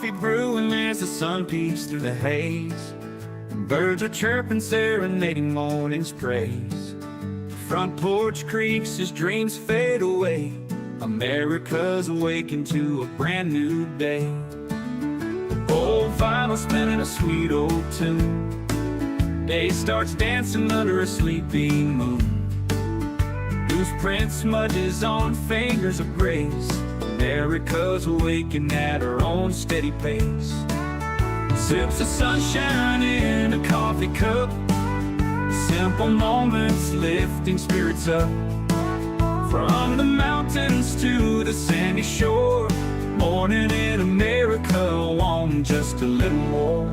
coffee brewing as the sun peeks through the haze. Birds are chirping, serenading morning's praise. Front porch creaks as dreams fade away. America's awakened to a brand new day. Old vinyl spinning a sweet old tune. Day starts dancing under a sleepy moon. Loose print smudges on fingers of grace. America's awakened at her own steady pace. Sips of sunshine in a coffee cup. Simple moments lifting spirits up. From the mountains to the sandy shore. Morning in America, want just a little more.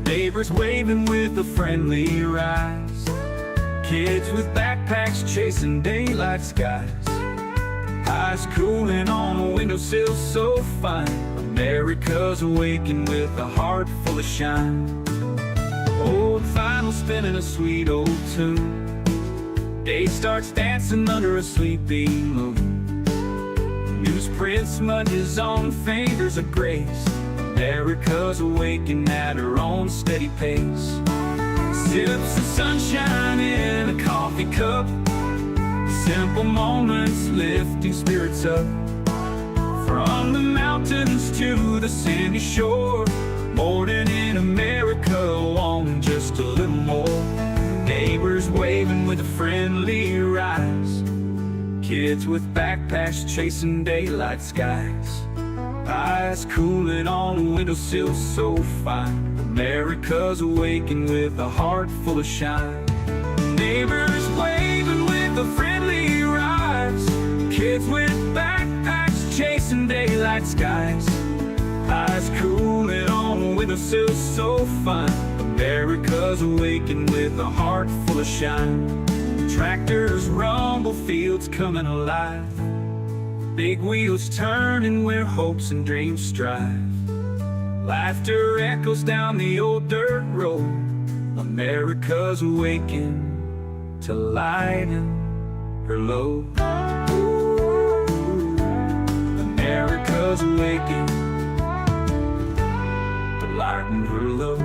Neighbors waving with a friendly rise. Kids with backpacks chasing daylight skies. Eyes cooling on a windowsill so fine. America's awakened with a heart full of shine. Old vinyl spinning a sweet old tune. Day starts dancing under a sleepy moon. Newsprint smudges on fingers of grace. America's awakened at her own steady pace. Sips of sunshine in a coffee cup. Simple moments lifting spirits up. From the mountains to the sandy shore. Morning in America, want just a little more. Neighbors waving with a friendly rise. Kids with backpacks chasing daylight skies. Eyes cooling on a windowsill so fine. America's awakened with a heart full of shine. Neighbors waving with a friendly rise. Kids with backpacks chasing daylight skies. Eyes cooling on a windowsill so fine. America's awakened with a heart full of shine. Tractors rumble, fields coming alive. Big wheels turning where hopes and dreams strive. Laughter echoes down the old dirt road. America's awakened to lighten her load. America's awakened to lighten her load.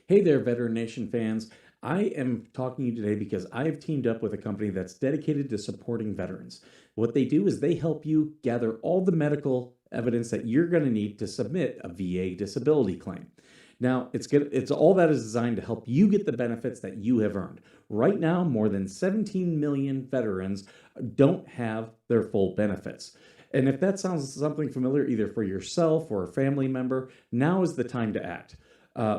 Hey there, Veteran Nation fans. I am talking to you today because I have teamed up with a company that's dedicated to supporting veterans. What they do is they help you gather all the medical evidence that you're going to need to submit a VA disability claim. Now, it's all that is designed to help you get the benefits that you have earned. Right now, more than 17 million veterans don't have their full benefits. And if that sounds something familiar, either for yourself or a family member, now is the time to act.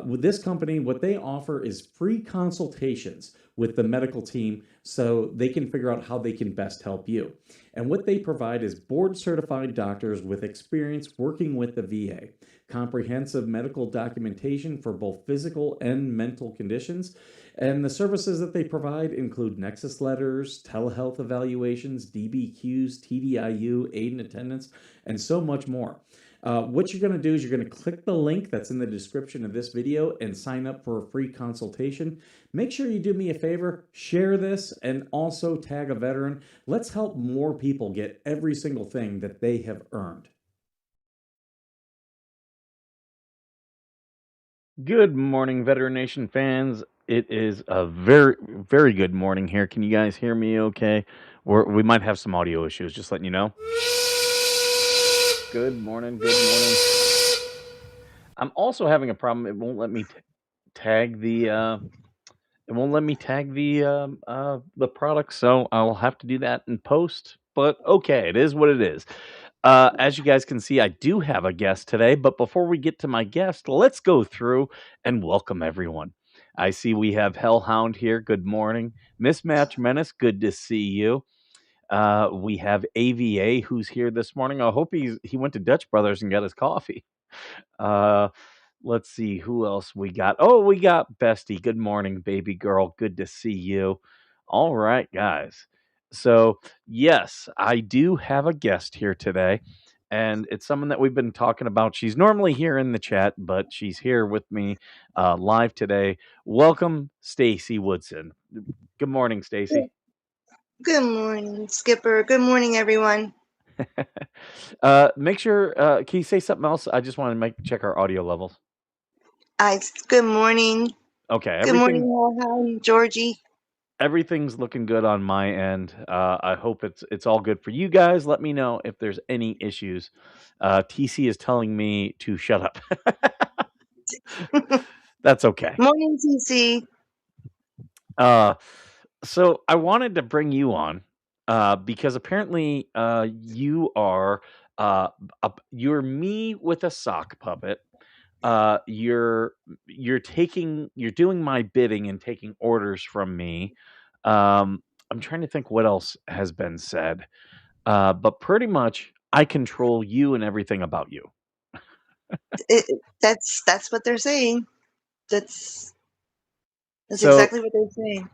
With this company, what they offer is free consultations with the medical team so they can figure out how they can best help you. And what they provide is board-certified doctors with experience working with the VA, comprehensive medical documentation for both physical and mental conditions, and the services that they provide include nexus letters, telehealth evaluations, DBQs, TDIU, aid and attendance, and so much more. What you're going to do is you're going to click the link that's in the description of this video and sign up for a free consultation. Make sure you do me a favor, share this, and also tag a veteran. Let's help more people get every single thing that they have earned. Good morning, Veteran Nation fans. It is a very, very good morning here. Can you guys hear me okay? We might have some audio issues, just letting you know. Good morning, good morning. I'm also having a problem. It won't let me tag the the product, so I'll have to do that in post. But okay, it is what it is. As you guys can see, I do have a guest today, but before we get to my guest, let's go through and welcome everyone. I see we have Hellhound here. Good morning. Mismatch Menace, good to see you. We have AVA who's here this morning. I hope he went to Dutch Brothers and got his coffee. Let's see who else we got. Oh, we got Bestie. Good morning, baby girl. Good to see you. All right, guys. So, yes, I do have a guest here today, and it's someone that we've been talking about. She's normally here in the chat, but she's here with me live today. Welcome, Stacy Woodson. Good morning, Stacy. Good morning, Skipper. Good morning, everyone. Make sure. Can you say something else? I just want to check our audio levels. Good morning. Okay, Good morning, hi, Georgie. everything's looking good on my end. I hope it's all good for you guys. Let me know if there's any issues. TC is telling me to shut up. That's okay. Morning, TC. So I wanted to bring you on because apparently you are you're me with a sock puppet. You're doing my bidding and taking orders from me. I'm trying to think what else has been said, but pretty much I control you and everything about you. That's what they're saying. That's So exactly what they're saying.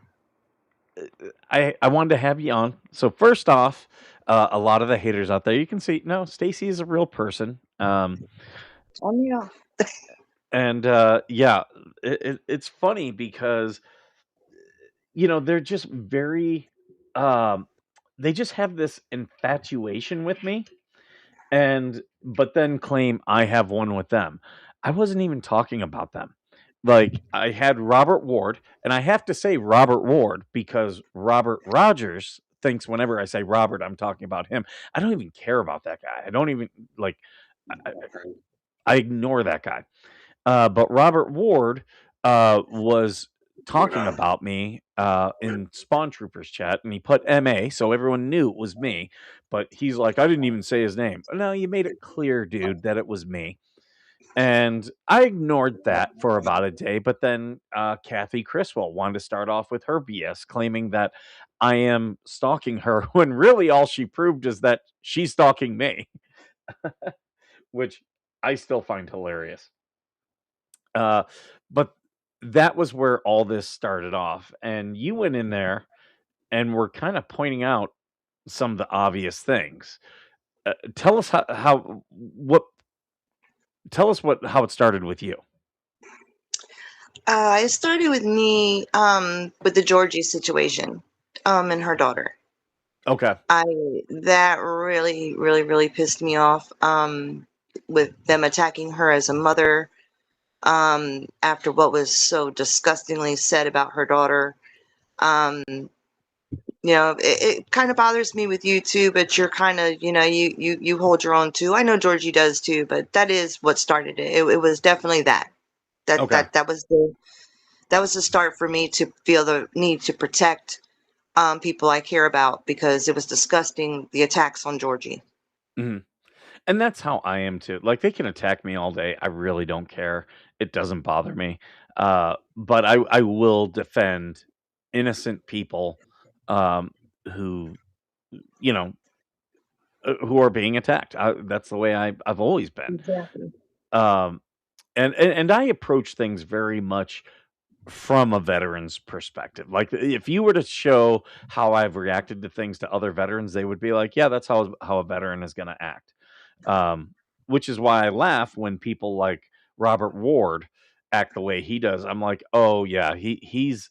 I wanted to have you on. So first off, a lot of the haters out there, you can see, no, Stacy is a real person. Yeah. And yeah, it's funny because they're just very they just have this infatuation with me, but then claim I have one with them. I wasn't even talking about them. Like, I had Robert Ward, and I have to say Robert Ward because Robert Rogers thinks whenever I say Robert, I'm talking about him. I don't even care about that guy. I don't even like. I ignore that guy. But Robert Ward was talking about me in Spawn Troopers chat, and he put MA, so everyone knew it was me. But he's like, I didn't even say his name. No, you made it clear, dude, that it was me. And I ignored that for about a day. But then Kathy Criswell wanted to start off with her BS, claiming that I am stalking her, when really all she proved is that she's stalking me, which I still find hilarious. But that was where all this started off, and you went in there and were kind of pointing out some of the obvious things. Tell us how it started with you. It started with me with the Georgie situation and her daughter. Okay. That really, really, really pissed me off with them attacking her as a mother after what was so disgustingly said about her daughter. It kind of bothers me with you too, but you're kind of, you hold your own too. I know Georgie does too, but that is what started it. It was definitely that. Okay. That was the start for me to feel the need to protect people I care about, because it was disgusting, the attacks on Georgie. Mm-hmm. And that's how I am too. Like, they can attack me all day. I really don't care. It doesn't bother me. But I will defend innocent people who, who are being attacked. That's the way I've always been. Exactly. And I approach things very much from a veteran's perspective. Like, if you were to show how I've reacted to things to other veterans, they would be like, yeah, that's how a veteran is going to act. Which is why I laugh when people like Robert Ward act the way he does. I'm like, oh yeah, he's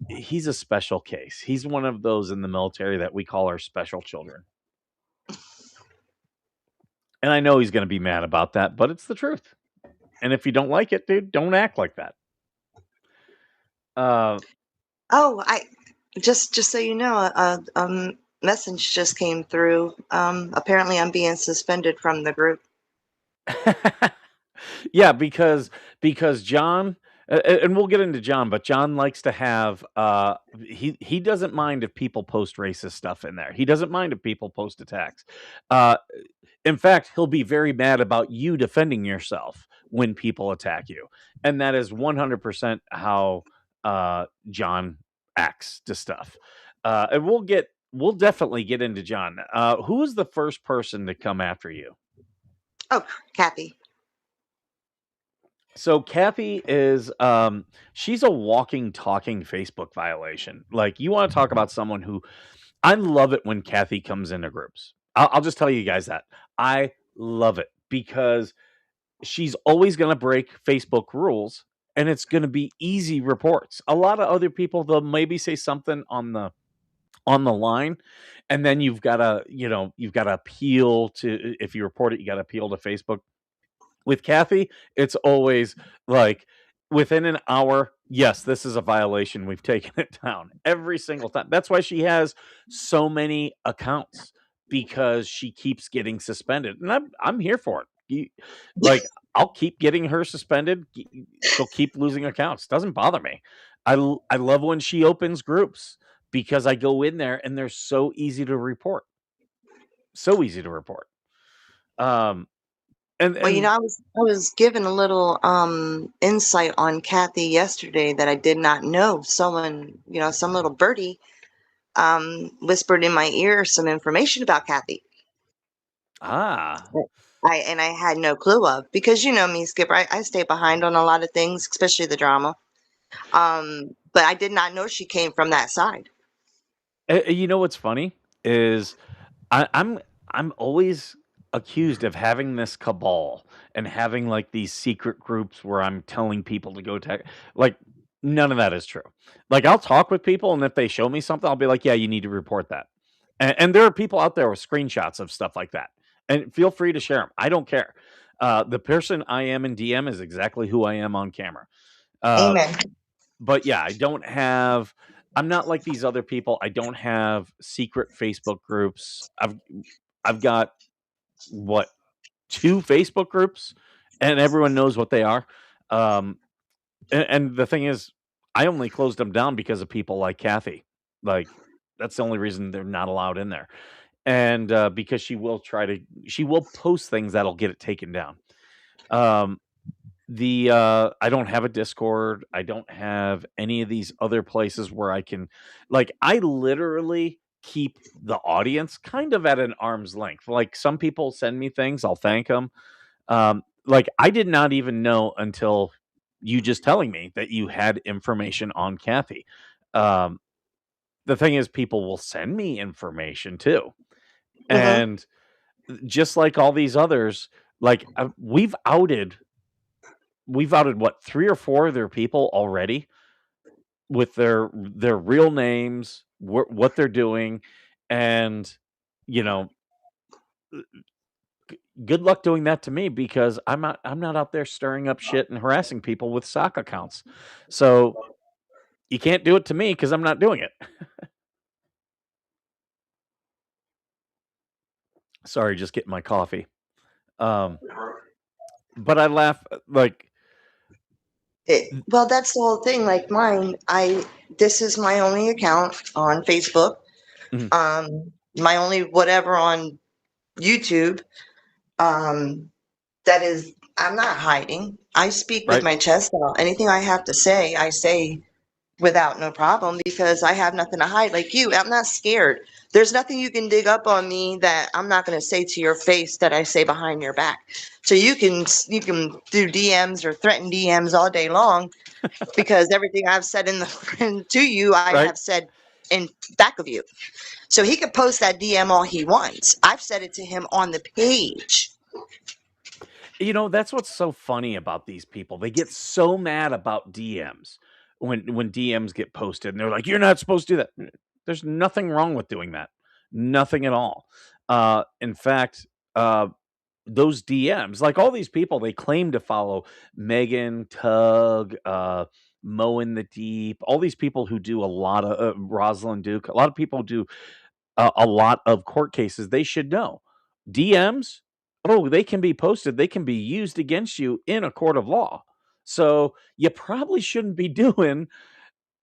a special case. He's one of those in the military that we call our special children. And I know he's going to be mad about that, but it's the truth. And if you don't like it, dude, don't act like that. I just so you know, a message just came through. Apparently, I'm being suspended from the group. Yeah, because John, and we'll get into John, but John likes to have he doesn't mind if people post racist stuff in there. He doesn't mind if people post attacks. In fact, he'll be very mad about you defending yourself when people attack you, and that is 100% how John acts to stuff. And we'll definitely get into John. Who was the first person to come after you? Oh, Kathy. So Kathy is she's a walking, talking Facebook violation. Like, you want to talk about someone who, I love it when Kathy comes into groups. I'll just tell you guys that I love it because she's always going to break Facebook rules and it's going to be easy reports. A lot of other people, they'll maybe say something on the line and then you've got to appeal to, if you report it, you got to appeal to Facebook. With Kathy, it's always like within an hour, yes, this is a violation. We've taken it down every single time. That's why she has so many accounts because she keeps getting suspended. And I'm here for it. Like I'll keep getting her suspended. She'll keep losing accounts. Doesn't bother me. I love when she opens groups because I go in there and they're so easy to report. So easy to report. Um Well, and I was given a little insight on Kathy yesterday that I did not know. Someone, some little birdie whispered in my ear some information about Kathy. ah I had no clue of, because you know me, Skipper. I stay behind on a lot of things, especially the drama. But I did not know she came from that side. You know what's funny is I, I'm I'm always accused of having this cabal and having like these secret groups where I'm telling people to go tech. Like none of that is true. Like I'll talk with people, and if they show me something, I'll be like, "Yeah, you need to report that." And there are people out there with screenshots of stuff like that, and feel free to share them. I don't care. The person I am in DM is exactly who I am on camera. Uh, Amen. but yeah, I don't have. I'm not like these other people. I don't have secret Facebook groups. I've got what, two Facebook groups, and everyone knows what they are. Um, and the thing is, I only closed them down because of people like Kathy. Like that's the only reason they're not allowed in there. And because she will post things that'll get it taken down. Um, I don't have a Discord. I don't have any of these other places where I can, like, I literally keep the audience kind of at an arm's length. Like some people send me things, I'll thank them. Like I did not even know until you just telling me that you had information on Kathy. Um, the thing is, people will send me information too, Mm-hmm. and just like all these others, like we've outed what, three or four of their people already with their real names, what they're doing, and you know, good luck doing that to me because I'm not out there stirring up shit and harassing people with sock accounts. So you can't do it to me because I'm not doing it. Sorry, just getting my coffee. Um, but I laugh like Well, that's the whole thing. Like mine, this is my only account on Facebook. mhm, My only whatever on YouTube. Um, that is, I'm not hiding. I speak with right, my chest out. Anything I have to say, I say without no problem, because I have nothing to hide. Like you, I'm not scared. There's nothing you can dig up on me that I'm not going to say to your face that I say behind your back. So you can do DMs or threaten DMs all day long, because everything I've said in the to you, I right. have said in back of you. So he could post that DM all he wants. I've said it to him on the page. That's what's so funny about these people. They get so mad about DMs when DMs get posted, and they're like, "You're not supposed to do that." There's nothing wrong with doing that. Nothing at all. In fact, those DMs, like all these people, they claim to follow Megan, Tug, Mo in the Deep, all these people who do a lot of Rosalind Duke, a lot of people do a lot of court cases. They should know DMs. Oh, they can be posted. They can be used against you in a court of law. So you probably shouldn't be doing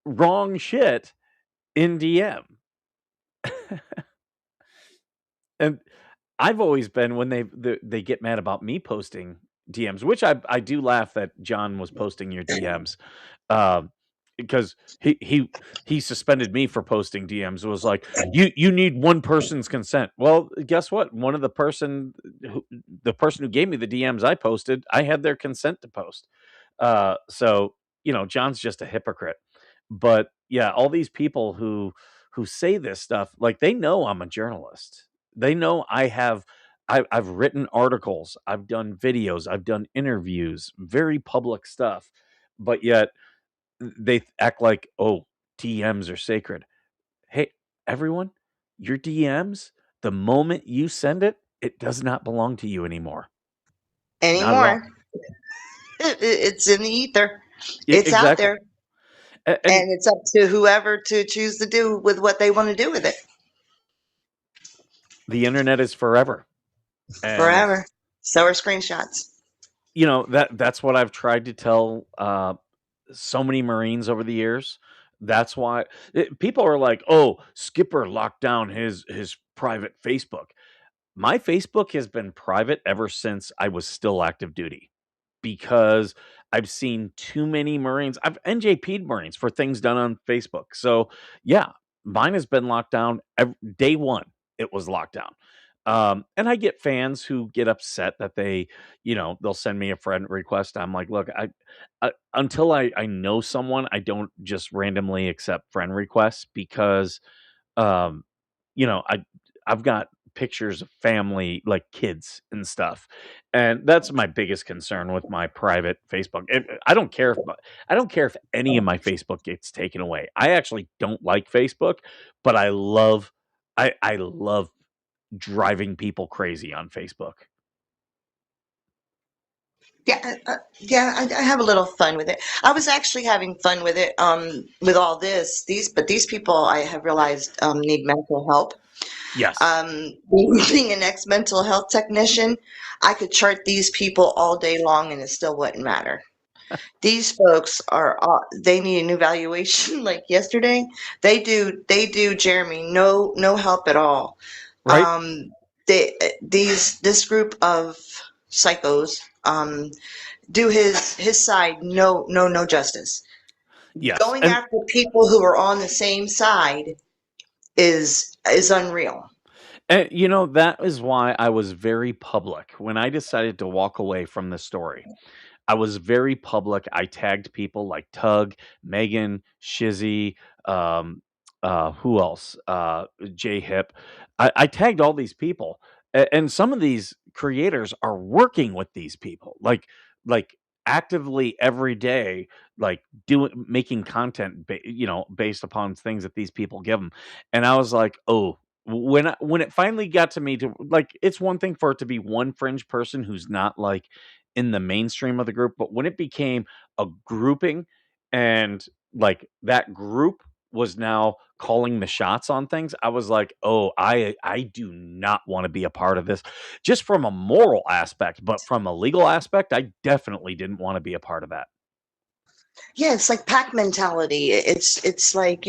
wrong shit in DM. And I've always been when they get mad about me posting DMs, which I do laugh that John was posting your DMs, um, because he suspended me for posting DMs. It was like you need one person's consent. Well, guess what? The person who gave me the DMs I posted, I had their consent to post. So John's just a hypocrite. But yeah, all these people who say this stuff, like they know I'm a journalist. They know I have I've written articles, I've done videos, I've done interviews, very public stuff, but yet they act like, oh, DMs are sacred. Hey, everyone, your DMs, the moment you send it, it does not belong to you anymore. Not at all. Anymore. It's in the ether. It's out Exactly. there. And And it's up to whoever to choose to do with what they want to do with it the internet is forever. And forever. So are screenshots. that's what I've tried to tell so many Marines over the years. That's why people are like, "Oh, Skipper locked down his private Facebook." My Facebook has been private ever since I was still active duty because I've seen too many Marines. I've NJP'd Marines for things done on Facebook. So, yeah, mine has been locked down day one. It was locked down. And I get fans who get upset that they'll send me a friend request. I'm like, look, until I know someone, I don't just randomly accept friend requests because um, I've got pictures of family, like kids and stuff, and that's my biggest concern with my private Facebook. I don't care if any of my Facebook gets taken away. I actually don't like Facebook, but I love driving people crazy on Facebook. Yeah, yeah. I have a little fun with it. I was actually having fun with it. With all this, these people I have realized need mental help. Yes, Um, being an ex-mental health technician, I could chart these people all day long and it still wouldn't matter. These folks they need an evaluation like yesterday. They do, Jeremy, no help at all. right? Um, this group of psychos do his side no justice. Yes, Going and after people who are on the same side is unreal. that is why I was very public when I decided to walk away from the story. I was very public. I tagged people like Tug, Megan, Shizzy, um, who else? J Hip. I tagged all these people, and some of these creators are working with these people, like actively every day, like doing making content, based upon things that these people give them. And I was like, oh. When it finally got to me to like, it's one thing for it to be one fringe person who's not like in the mainstream of the group, but when it became a grouping and like that group was now calling the shots on things, I was like, "Oh, I do not want to be a part of this." Just from a moral aspect, but from a legal aspect, I definitely didn't want to be a part of that. Yeah, it's like pack mentality. It's like,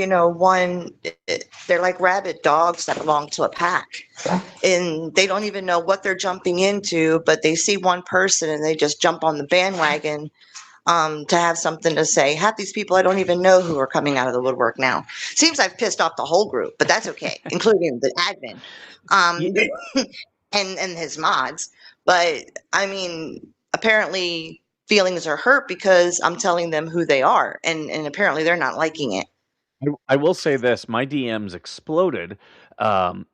they're like rabid dogs that belong to a pack. And they don't even know what they're jumping into, but they see one person and they just jump on the bandwagon to have something to say. Half these people I don't even know who are coming out of the woodwork now. Seems I've pissed off the whole group, but that's okay, including the admin Ye- and his mods. But I mean, apparently feelings are hurt because I'm telling them who they are, and apparently they're not liking it. I will say this: my DMs exploded, um,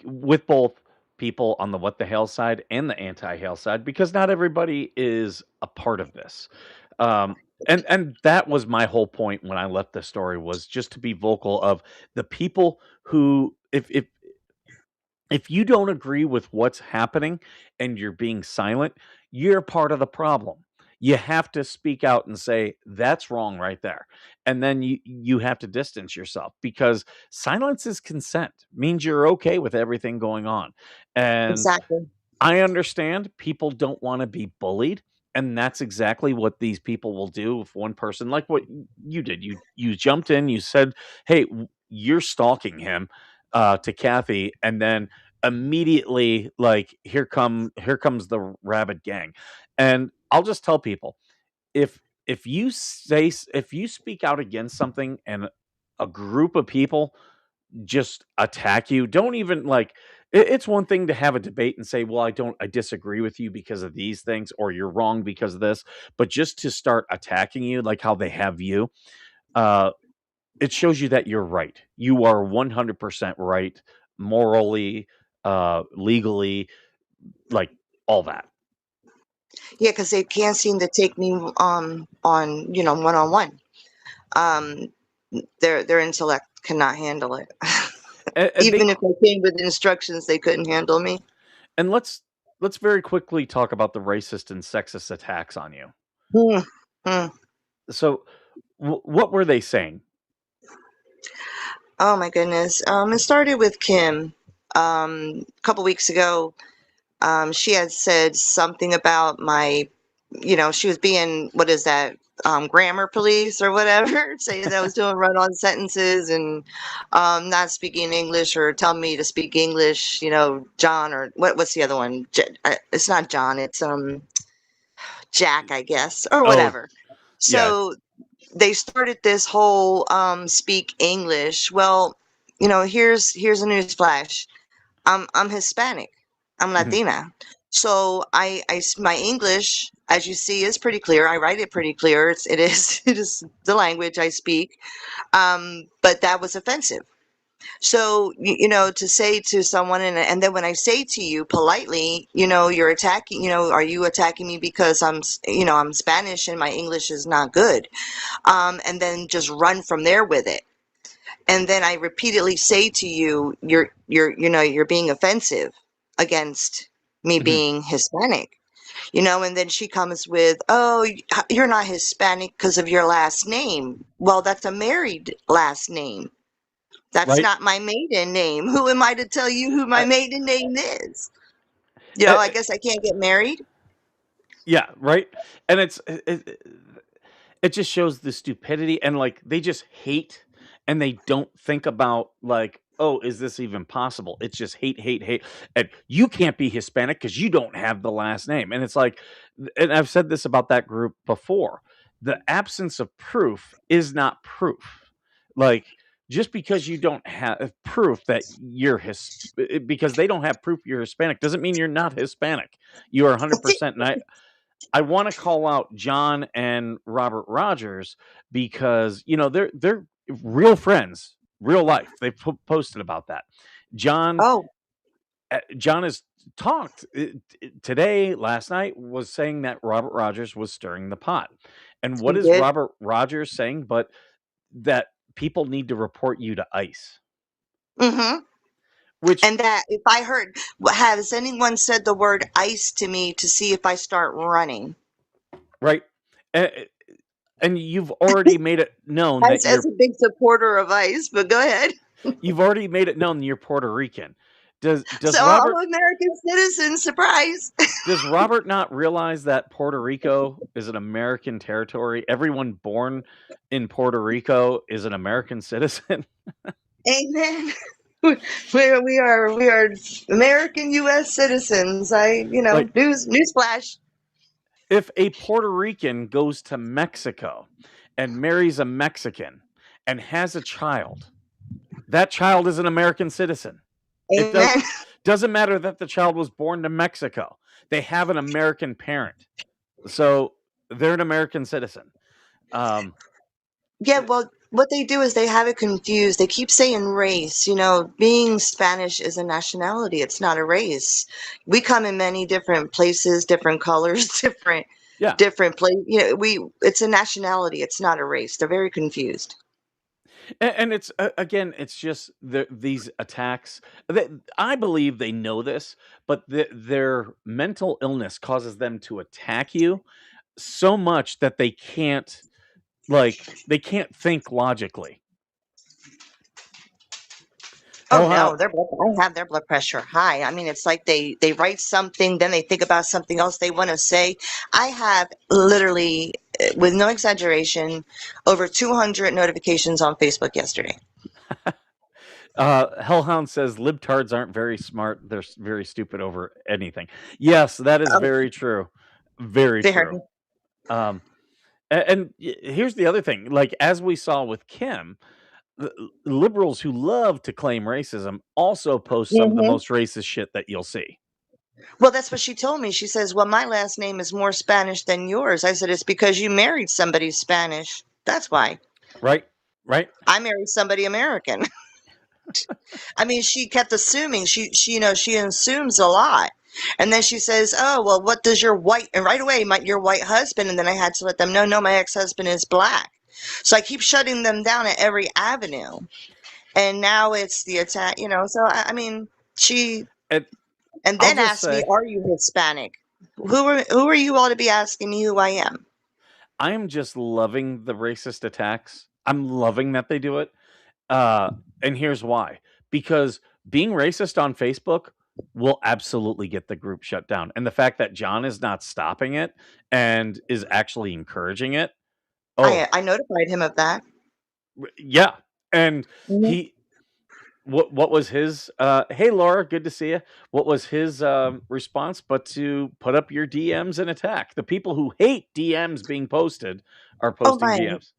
with both people on the what the hell side and the anti hell side because not everybody is a part of this. And that was my whole point when I left the story was just to be vocal of the people who if you don't agree with what's happening and you're being silent, you're part of the problem. You have to speak out and say that's wrong right there. And then you have to distance yourself because silence is consent. Means you're okay with everything going on. And Exactly. I understand people don't want to be bullied, and that's exactly what these people will do if one person like what you did. You jumped in, you said, "Hey, you're stalking him," to Kathy, and then immediately like here comes the rabid gang. And I'll just tell people if you speak out against something and a group of people just attack you. Don't even like it's one thing to have a debate and say, "Well, I disagree with you because of these things or you're wrong because of this." But just to start attacking you like how they have you, uh it shows you that you're right. You are 100% right morally, legally. like all that. Yeah, because they can't seem to take me on one-on-one. Their intellect cannot handle it. And they Even if I came with instructions, they couldn't handle me. and let's very quickly talk about the racist and sexist attacks on you. Hmm. Hmm. So, what were they saying? Oh my goodness. It started with Kim. A couple weeks ago, she had said something about my, she was being, what is that, grammar police or whatever, saying that I was doing run-on sentences and not speaking English or telling me to speak English, John, or what's the other one? It's not John, it's Jack, I guess, or Oh, whatever. yeah. So they started this whole speak English. Well, here's a news flash. I'm Hispanic. I'm Mhm. Latina. So my English, as you see, is pretty clear. I write it pretty clear. It is it is the language I speak. But that was offensive. So to say to someone, and then when I say to you politely, you're attacking. Are you attacking me because I'm Spanish and my English is not good? And then just run from there with it. And then I repeatedly say to you, you're being offensive against me Mhm. being Hispanic, and then she comes with, oh, you're not Hispanic because of your last name. Well, that's a married last name. That's Right? not my maiden name. Who am I to tell you who my Uh, maiden name is? uh, I guess I can't get married. yeah, right? And it just shows the stupidity, and like they just hate, and they don't think about like, oh, is this even possible? It's just hate, hate, hate. And you can't be Hispanic because you don't have the last name. And it's like, and I've said this about that group before. The absence of proof is not proof. Like, just because you don't have proof that you're because they don't have proof you're Hispanic doesn't mean you're not Hispanic. You are See, 100%. And I want to call out John and Robert Rogers because they're real friends, real life. They posted about that. John oh, John has talked today, last night, was saying that Robert Rogers was stirring the pot. And what he is did. Robert Rogers saying? But that people need to report you to ICE, Mm-hmm. which And that if I heard, has anyone said the word ice to me to see if I start running? right. And, and you've already made it known that As a big supporter of ice, but go ahead. you've already made it known you're Puerto Rican. Does So I'm Robert an American citizen. Surprise. Does Robert not realize that Puerto Rico is an American territory? Everyone born in Puerto Rico is an American citizen. Amen. We are American U.S. citizens. Like, Newsflash. if a Puerto Rican goes to Mexico and marries a Mexican and has a child, that child is an American citizen. It Amen. doesn't matter that the child was born to Mexico. They have an American parent. So they're an American citizen. Um, Yeah, well, what they do is they have it confused. They keep saying race. Being Spanish is a nationality. It's not a race. We come in many different places, different colors, yeah. different place. It's a nationality. It's not a race. They're very confused. And it's again, it's just these attacks. I believe they know this, but their mental illness causes them to attack you so much that they can't think logically. Oh Hell, no, how I have their blood pressure high. I mean, it's like they write something, then they think about something else they want to say. I have literally, with no exaggeration, over 200 notifications on Facebook yesterday. Hellhound says libtards aren't very smart; they're very stupid over anything. Yes, that is Oh, very true. Very true. very. Um, and here's the other thing: like as we saw with Kim, liberals who love to claim racism also post some of the Hmm. most racist shit that you'll see. Well, that's what she told me. She says, "Well, my last name is more Spanish than yours." I said, "It's because you married somebody Spanish. That's why. Right? Right? I married somebody American." I mean, she kept assuming. She assumes a lot. And then she says, "Oh, well, what does your white," and right away, your white husband. And then I had to let them know, no, my ex-husband is black. So I keep shutting them down at every avenue. And now it's the attack, So I mean, she, And and I'll then just asked me, say, "Are you Hispanic?" Who are you all to be asking me who I am? I am just loving the racist attacks. I'm loving that they do it. And here's why. Because being racist on Facebook will absolutely get the group shut down. And the fact that John is not stopping it and is actually encouraging it. Oh, I notified him of that. yeah. And Mhm. he what was his hey Laura, good to see you. What was his response but to put up your DMs and attack? The people who hate DMs being posted are Oh posting my! DMs.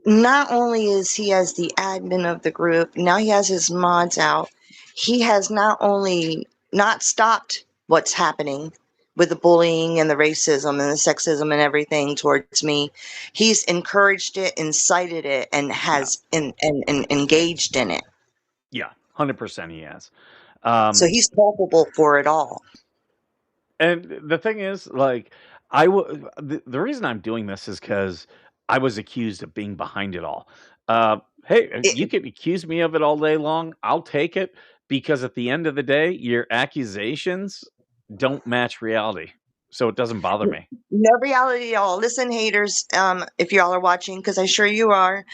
Not only is he as the admin of the group, now he has his mods out. He has not only not stopped what's happening with the bullying and the racism and the sexism and everything towards me, he's encouraged it, incited it, and Yeah. has and engaged in it. Yeah, 100% he has. So he's culpable for it all. And the thing is, like, the reason I'm doing this is because I was accused of being behind it all. Hey, you It, can accuse me of it all day long. I'll take it because at the end of the day, your accusations don't match reality, so it doesn't bother me. No reality at all. Listen, haters, if y'all are watching, because I'm sure you are,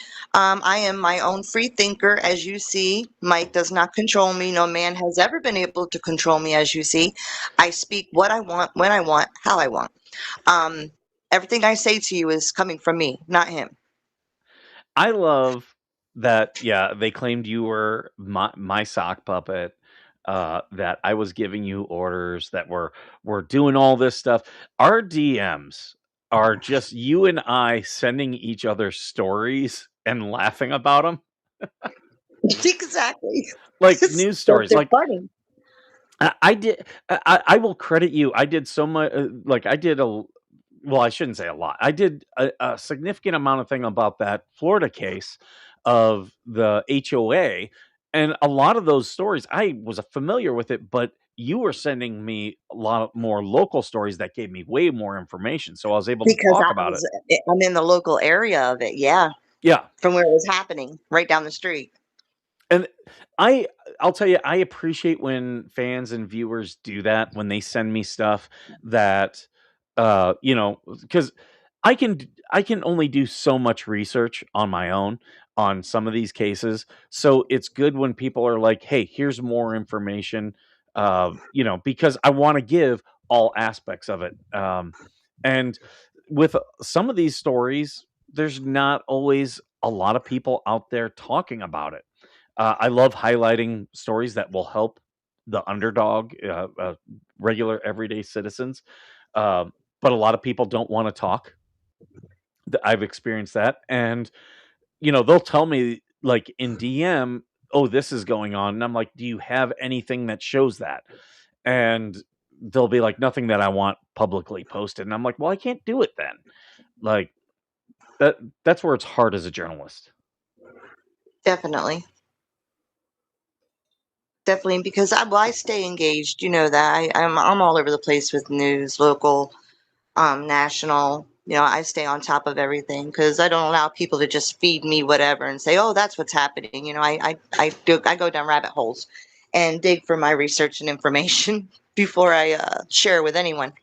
I am my own free thinker, as you see. Mike does not control me. No man has ever been able to control me, as you see. I speak what I want, when I want, how I want. Um, Everything I say to you is coming from me, not him. I love that, yeah, they claimed you were my sock puppet, that I was giving you orders, that we're doing all this stuff. Our DMs are just you and I sending each other stories and laughing about them, Exactly. like news But stories. they're Like funny. I did. I will credit you. I did so much. Like I did a. Well, I shouldn't say a lot. I did a significant amount of thing about that Florida case of the HOA, and a lot of those stories I was familiar with it, but you were sending me a lot more local stories that gave me way more information, so I was able to Because talk about it. I'm in the local area of it, yeah, Yeah, from where it was happening, right down the street. and I I'll tell you, I appreciate when fans and viewers do that, when they send me stuff that, because I can only do so much research on my own on some of these cases. So it's good when people are like, "Hey, here's more information," because I wanna give all aspects of it. And with some of these stories, there's not always a lot of people out there talking about it. I love highlighting stories that will help the underdog, regular everyday citizens. But a lot of people don't want to talk. I've experienced that, and they'll tell me like in DM, "Oh, this is going on," and I'm like, "Do you have anything that shows that?" And they'll be like, "Nothing that I want publicly posted," and I'm like, "Well, I can't do it then." Like that's where it's hard as a journalist. Definitely. Definitely, because I stay engaged. You know that I'm all over the place with news, local, national. I stay on top of everything because I don't allow people to just feed me whatever and say, "Oh, that's what's happening." I go down rabbit holes and dig for my research and information before I share with anyone.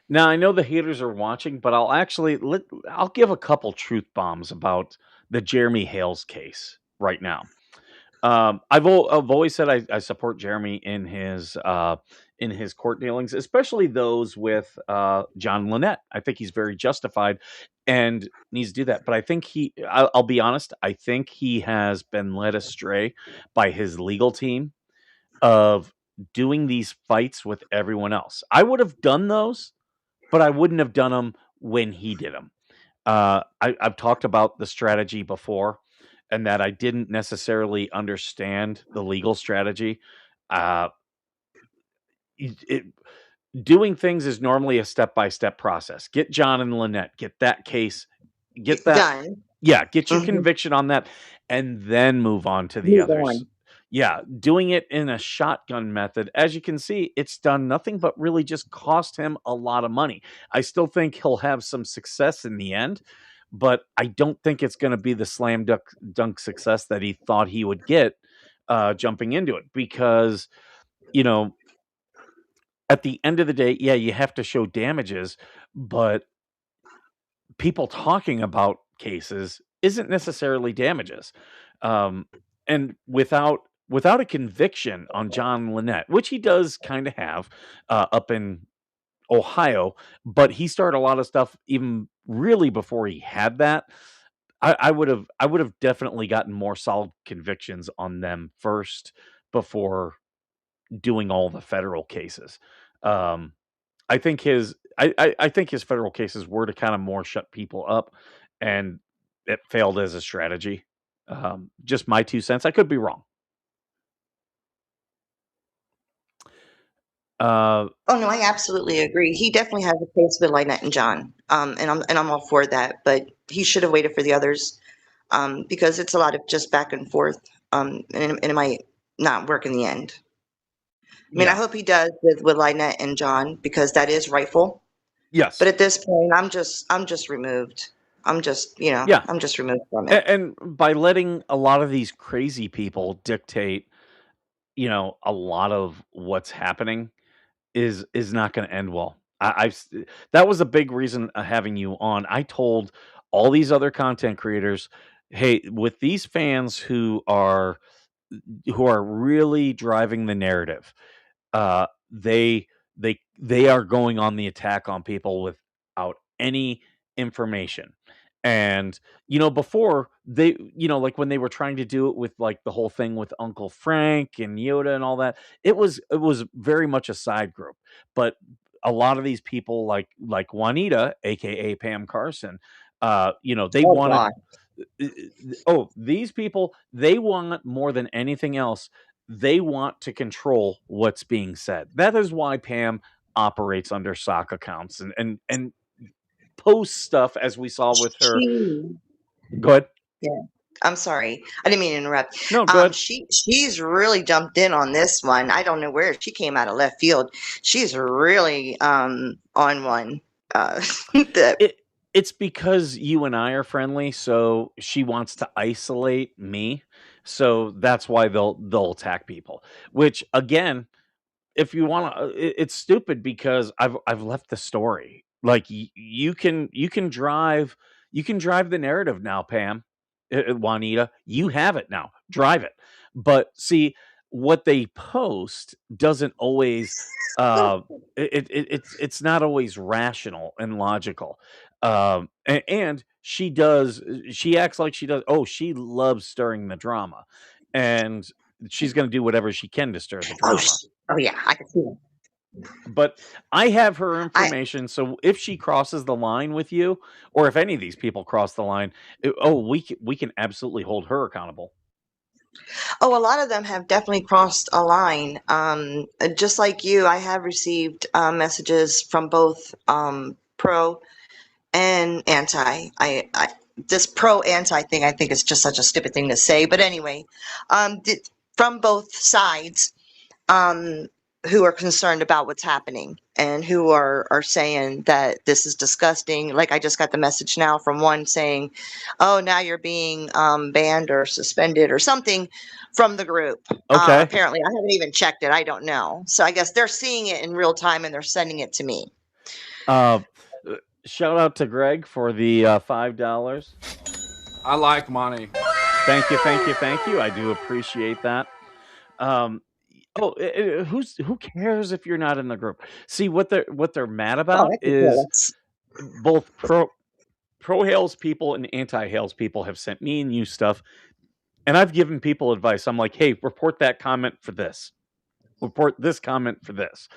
Now I know the haters are watching, but I'll give a couple truth bombs about the Jeremy Hales case right now. I've always said I support Jeremy in his court dealings, especially those with John Lynette. I think he's very justified and needs to do that. But I think I'll be honest, I think he has been led astray by his legal team of doing these fights with everyone else. I would have done those, but I wouldn't have done them when he did them. I've talked about the strategy before, and that I didn't necessarily understand the legal strategy. Uh, it, doing things is normally a step by step process. Get John and Lynette, get that case, get that, Done. yeah, get your Hmm. conviction on that, and then move on to the Move others. on. yeah, doing it in a shotgun method, as you can see, it's done nothing but really just cost him a lot of money. I still think he'll have some success in the end, but I don't think it's going to be the dunk success that he thought he would get jumping into it. Because, you know, at the end of the day, yeah, you have to show damages, but people talking about cases isn't necessarily damages. Um, and without a conviction on John Lynette, which he does kind of have up in Ohio, but he started a lot of stuff even really before he had that. I would have definitely gotten more solid convictions on them first before doing all the federal cases. Um, I think his federal cases were to kind of more shut people up, and it failed as a strategy. Just my 2 cents. I could be wrong. Uh, Oh no, I absolutely agree. He definitely has a case with Lynette and John, and I'm all for that. But he should have waited for the others, because it's a lot of just back and forth, and it might not work in the end. I mean, I yeah. hope he does with Lynette and John because that is rightful. But Yes. at this point, I'm just removed. Yeah. I'm just removed from it. And by letting a lot of these crazy people dictate, a lot of what's happening is not going to end well. That was a big reason of having you on. I told all these other content creators, hey, with these fans who are really driving the narrative, uh, they are going on the attack on people without any information. And before they, like when they were trying to do it with like the whole thing with Uncle Frank and Yoda and all that, it was very much a side group. But a lot of these people, like Juanita, aka Pam Carson, they Oh wanted God. these people, they want more than anything else, they want to control what's being said. That is why Pam operates under sock accounts and posts stuff as we saw with her. She, Go ahead. yeah. I'm sorry. I didn't mean to interrupt. No, go ahead. She's really jumped in on this one. I don't know where she came out of left field. She's really on one. That It's because you and I are friendly, so she wants to isolate me. So that's why they'll attack people. Which again, if you want to, it's stupid because I've left the story. Like you can drive the narrative now, Pam, Juanita. You have it now. Drive it. But see, what they post doesn't always. Uh, it's not always rational and logical. And she does. She acts like she does. Oh, she loves stirring the drama, and she's going to do whatever she can to stir the oh drama. oh yeah, I can see that. But I have her I information, so if she crosses the line with you, or if any of these people cross the line, we can absolutely hold her accountable. Oh, a lot of them have definitely crossed a line. Just like you, I have received messages from both pro and anti. This pro anti thing, I think is just such a stupid thing to say. But anyway, from both sides, um, who are concerned about what's happening and who are saying that this is disgusting. Like I just got the message now from one saying, "Oh, now you're being banned or suspended or something from the group." Okay. Apparently, I haven't even checked it. I don't know. So I guess they're seeing it in real time and they're sending it to me. Uh, Shout out to Greg for the $5. I like money. Thank you, thank you, thank you. I do appreciate that. Um, who cares if you're not in the group? See what they're mad Oh, about I could care is less. both pro Hales people and anti Hales people have sent me and you stuff, and I've given people advice. I'm like, hey, report that comment for this. Report this comment for this,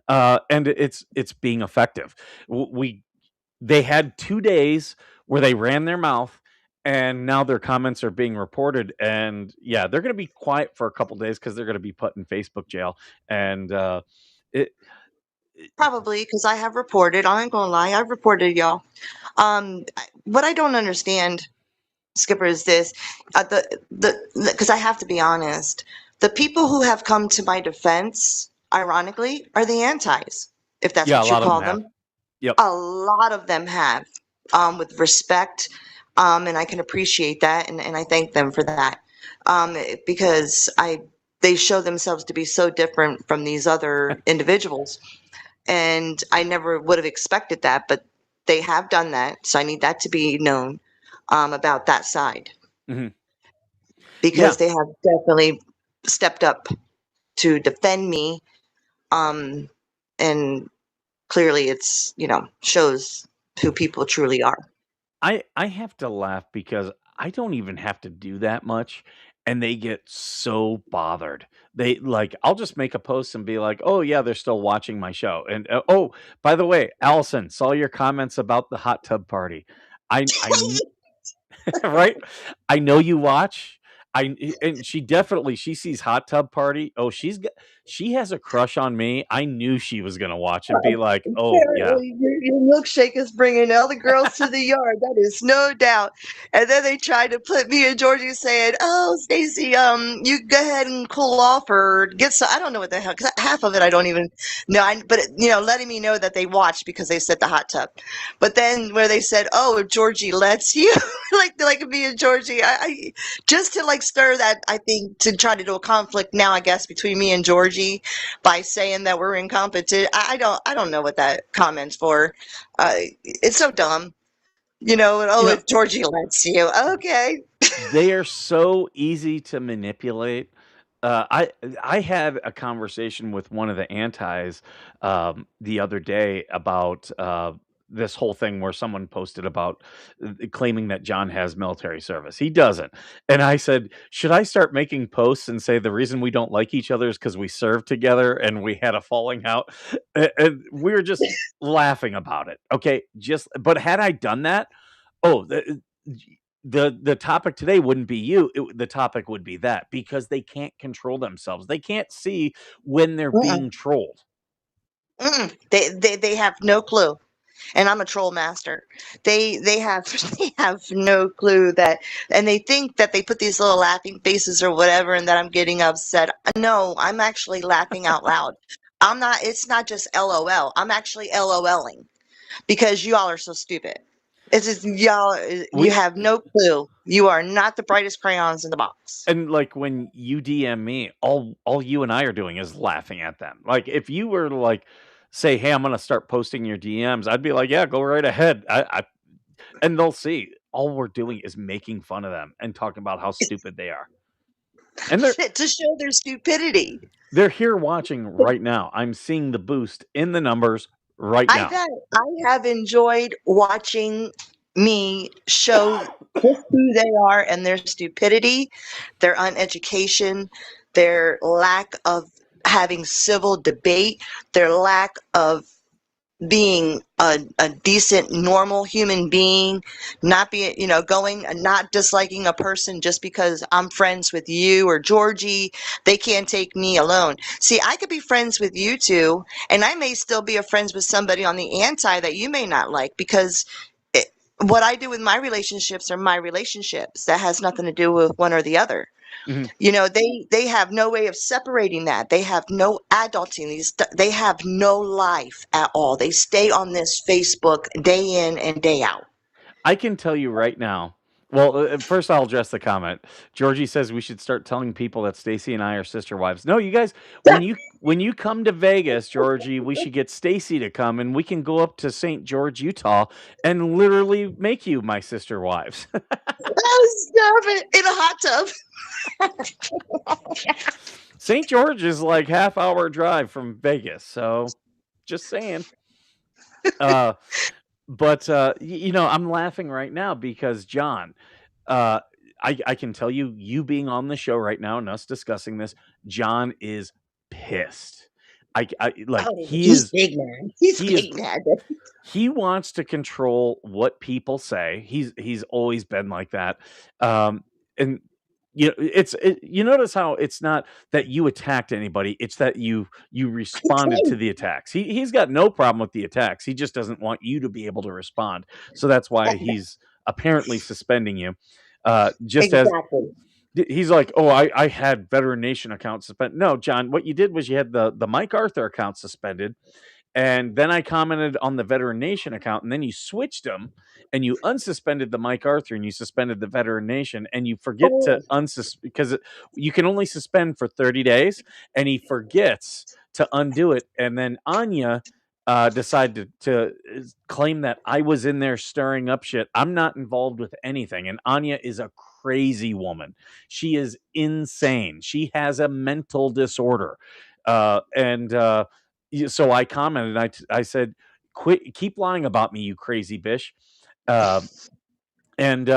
and it's being effective. They had 2 days where they ran their mouth, and now their comments are being reported. And yeah, they're going to be quiet for a couple days because they're going to be put in Facebook jail. And it, Probably because I have reported. I ain't gonna lie, I've reported y'all. What I don't understand, Skipper, is this: the because I have to be honest. The people who have come to my defense, ironically, are the antis, if that's Yeah, a what you lot of them call have. them. Yep. A lot of them have, with respect, and I can appreciate that, and I thank them for that, because they show themselves to be so different from these other individuals, and I never would have expected that, but they have done that, so I need that to be known, about that side, hmm Yeah, because they have definitely stepped up to defend me, and clearly it's, shows who people truly are. I have to laugh because I don't even have to do that much, and they get so bothered. They like I'll just make a post and be like, "Oh yeah, they're still watching my show." And oh, by the way, Allison, saw your comments about the hot tub party. I right? I know you watch. And she definitely she sees hot tub party. Oh, she has a crush on me. I knew she was gonna watch and be like, "Oh yeah." Apparently, your milkshake is bringing all the girls to the yard. That is no doubt. And then they tried to put me and Georgie saying, "Oh, Stacy, you go ahead and cool off or get some." I don't know what the hell. 'Cause half of it I don't even know. But letting me know that they watched because they said the hot tub. But then where they said, "Oh, if Georgie lets you," like me and Georgie, I just to like stir that. I think to try to do a conflict now. I guess between me and Georgie by saying that we're incompetent. I don't know what that comment's for. It's so dumb. And, You oh, know, if Georgie lets you. Okay. they are so easy to manipulate. I had a conversation with one of the antis the other day about this whole thing where someone posted about claiming that John has military service. He doesn't, and I said, should I start making posts and say the reason we don't like each other is because we served together and we had a falling out, and we were just laughing about it. Okay, just but had I done that, oh, the topic today wouldn't be you. The topic would be that because they can't control themselves. They can't see when they're Mm-mm, being trolled. mm-mm. They have no clue. And I'm a troll master. They have they have no clue that, and they think that they put these little laughing faces or whatever, and that I'm getting upset. No, I'm actually laughing out loud. I'm not. It's not just LOL. I'm actually LOLing because y'all are so stupid. It's just y'all. You We have no clue. You are not the brightest crayons in the box. and like when you DM me, all you and I are doing is laughing at them. Like if you were to like say, "Hey, I'm gonna start posting your DMs," I'd be like, "Yeah, go right ahead." And they'll see all we're doing is making fun of them and talking about how stupid they are. And To show their stupidity. they're here watching right now. I'm seeing the boost in the numbers right I now. bet I have enjoyed watching me show just who they are and their stupidity, their uneducation, their lack of having civil debate, their lack of being a decent, normal human being, not being, going and not disliking a person just because I'm friends with you or Georgie. They can't take me alone. See, I could be friends with you two, and I may still be a friends with somebody on the anti that you may not like because what I do with my relationships are my relationships. That has nothing to do with one or the other. Mhm. They have no way of separating that. They have no adulting. They have no life at all. They stay on this Facebook day in and day out. I can tell you right now. Well, first I'll address the comment. Georgie says we should start telling people that Stacy and I are sister wives. No, you guys, when you come to Vegas, Georgie, we should get Stacy to come and we can go up to St. George, Utah, and literally make you my sister wives. Oh, stop it! In a hot tub. St. George is like half-hour drive from Vegas, so just saying. Uh, but I'm laughing right now because John, uh, I can tell you, you being on the show right now and us discussing this, John is pissed. I like Oh, he's big man. He's he is big man. he wants to control what people say. He's always been like that. And you notice how it's not that you attacked anybody, it's that you responded to the attacks. He's got no problem with the attacks. He just doesn't want you to be able to respond. So that's why he's apparently suspending you. Just as Exactly. He's like, oh, I had Veteran Nation account suspended. No, John, what you did was you had the Mike Arthur account suspended, and then I commented on the Veteran Nation account, and then you switched them and you unsuspended the Mike Arthur and you suspended the Veteran Nation, and you forget to because you can only suspend for 30 days, and he forgets to undo it. And then Anya decided to claim that I was in there stirring up shit. I'm not involved with anything. And Anya is a crazy woman. She is insane. She has a mental disorder. And so I commented, I said, quit, keep lying about me, you crazy bitch. And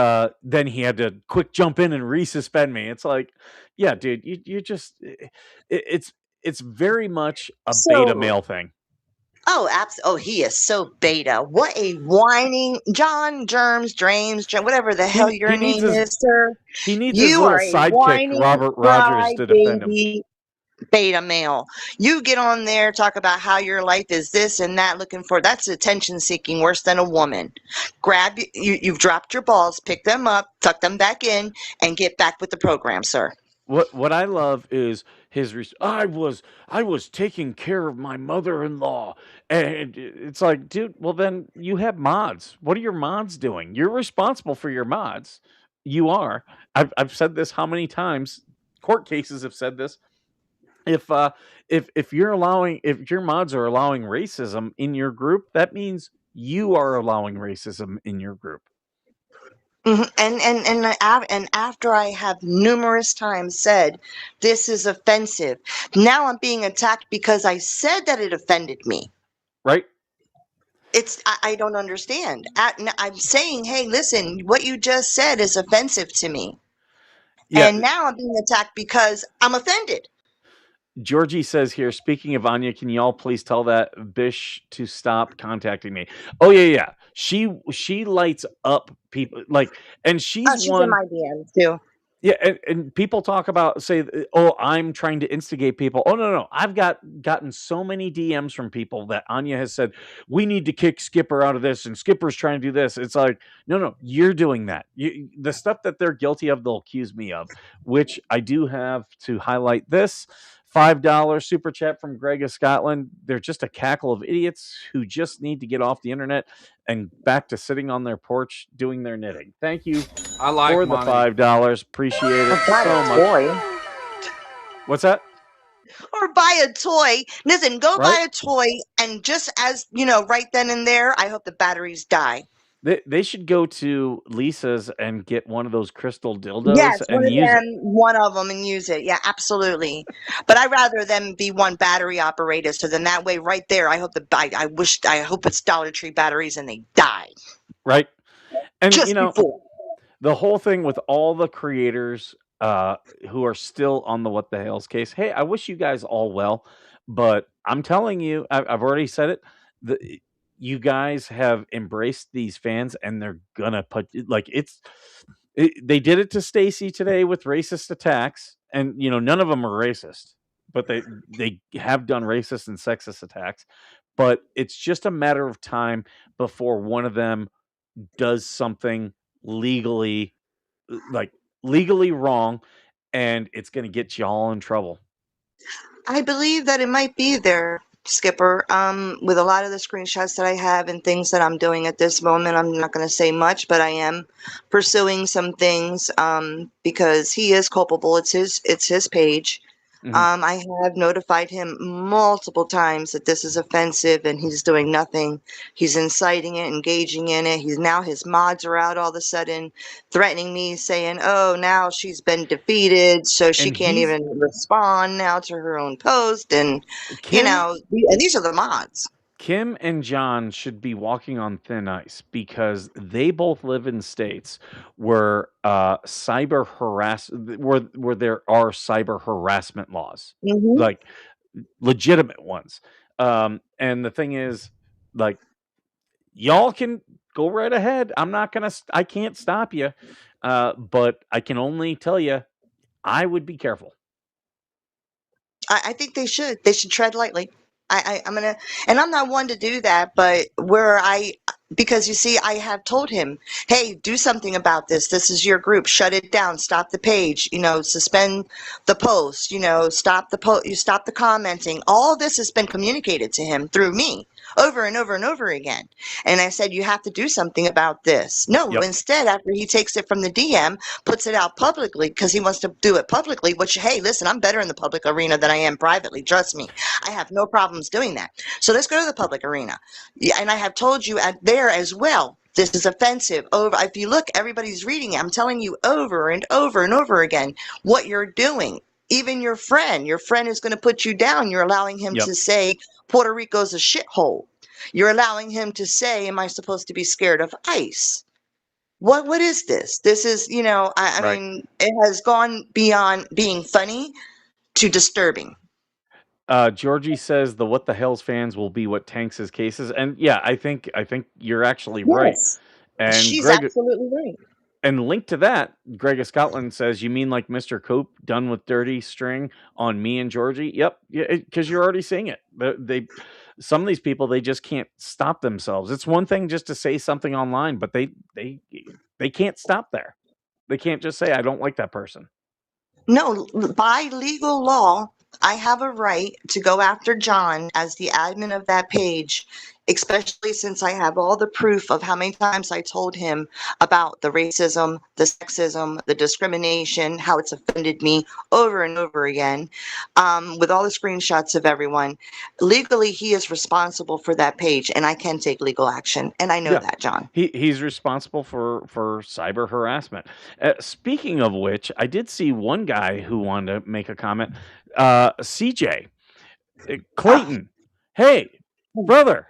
then he had to quick jump in and resuspend me. It's like, yeah, dude, you just, it's very much a beta So, male thing. oh, oh, he is so beta. What a whining John Germs, Drames, whatever the hell your He needs name his is, sir. he needs his You little are a sidekick, whining Robert Rogers, to defend him. crybaby beta male. You get on there, talk about how your life is this and that, looking for that's attention seeking worse than a woman. Grab you've dropped your balls, pick them up, tuck them back in, and get back with the program, sir. What I love is his I was taking care of my mother-in-law, and it's like, dude, well then you have mods. What are your mods doing? You're responsible for your mods. You are. I've said this how many times? Court cases have said this. If you're allowing, if your mods are allowing racism in your group, that means you are allowing racism in your group. And after I have numerous times said this is offensive, now I'm being attacked because I said that it offended me. Right? I don't understand. I'm saying, hey, listen, what you just said is offensive to me. Yeah. And now I'm being attacked because I'm offended. Georgie says here, speaking of Anya, can y'all please tell that Bish to stop contacting me? Oh yeah. She lights up people, like, and she's She's in one. my DMs too. Yeah, and people talk about, say, oh, I'm trying to instigate people. Oh no, I've gotten so many DMs from people that Anya has said, we need to kick Skipper out of this, and Skipper's trying to do this. It's like, no, you're doing that. The stuff that they're guilty of, they'll accuse me of, which I do have to highlight this. $5 super chat from Greg of Scotland. They're just a cackle of idiots who just need to get off the internet and back to sitting on their porch doing their knitting. Thank you I like for the money. $5. Appreciate it Buy so a much. toy. What's that? Or buy a toy. Listen, go Right? buy a toy, and just as right then and there, I hope the batteries die. They should go to Lisa's and get one of those crystal dildos Yes, and use it. one of them, and use it. Yeah, absolutely. But I'd rather them be one battery operated, so then that way, right there, I hope I hope it's Dollar Tree batteries and they die Right? And just before. the whole thing with all the creators who are still on the What the Hell's case. Hey, I wish you guys all well, but I'm telling you, I've already said it. You guys have embraced these fans, and they're gonna put, like, they did it to Stacy today with racist attacks, and none of them are racist, but they have done racist and sexist attacks. But it's just a matter of time before one of them does something legally wrong, and it's going to get y'all in trouble. I believe that it might be there, Skipper. With a lot of the screenshots that I have and things that I'm doing at this moment, I'm not going to say much, but I am pursuing some things because he is culpable. It's his page. I have notified him multiple times that this is offensive, and he's doing nothing. He's inciting it, engaging in it. His mods are out all of a sudden, threatening me, saying, "Oh, now she's been defeated, so she And can't even respond now to her own post." And and these are the mods. Kim and John should be walking on thin ice because they both live in states where cyber where there are cyber harassment laws, Mm-hmm. like legitimate ones. And the thing is, like, y'all can go right ahead. I can't stop you, but I can only tell you, I would be careful. I think they should. They should tread lightly. I'm gonna, and I'm not one to do that, but where Because you see, I have told him, hey, do something about this. This is your group. Shut it down. Stop the page. Suspend the post. Stop you stop the commenting. All this has been communicated to him through me over and over and over again. And I said, you have to do something about this. No, Yep. instead, after he takes it from the DM, puts it out publicly because he wants to do it publicly, which, hey, listen, I'm better in the public arena than I am privately. Trust me. I have no problems doing that. So let's go to the public arena. Yeah, and I have told you there as well. This is offensive. Over. If you look, everybody's reading it. I'm telling you over and over and over again what you're doing. Even your friend is going to put you down. You're allowing him Yep. to say Puerto Rico's a shithole. You're allowing him to say, "Am I supposed to be scared of ICE?" What is this? This is, I Right. mean, it has gone beyond being funny to disturbing. Georgie says the what the hell's fans will be what tanks his cases, and yeah, I think you're actually right. Yes, And she's Greg, absolutely right. and linked to that, Greg of Scotland says, "You mean like Mr. Cope done with dirty string on me and Georgie?" Yep, yeah, because you're already seeing it. Some of these people, they just can't stop themselves. It's one thing just to say something online, but they can't stop there. They can't just say, "I don't like that person." No, by legal law, I have a right to go after John as the admin of that page, especially since I have all the proof of how many times I told him about the racism, the sexism, the discrimination, how it's offended me over and over again, with all the screenshots of everyone. Legally, he is responsible for that page, and I can take legal action. And I know Yeah. that, John. He's responsible for cyber harassment. Speaking of which, I did see one guy who wanted to make a comment. CJ Clayton, hey brother,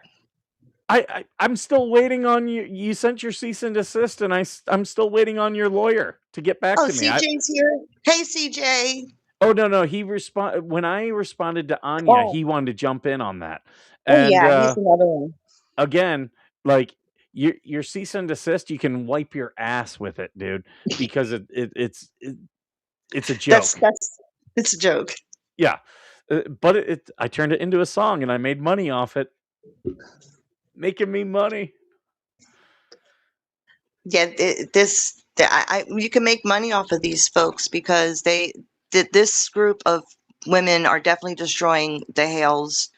I'm still waiting on you. You sent your cease and desist, and I'm still waiting on your lawyer to get back Oh, to me. CJ's here. Hey, CJ. Oh no, he when I responded to Anya, Oh, he wanted to jump in on that, oh and yeah, he's another one. again, like your cease and desist, you can wipe your ass with it, dude, because it's a That's joke. that's it's a joke. Yeah, but I turned it into a song and I made money off it, making me money. Yeah, you can make money off of these folks because this group of women are definitely destroying the Hales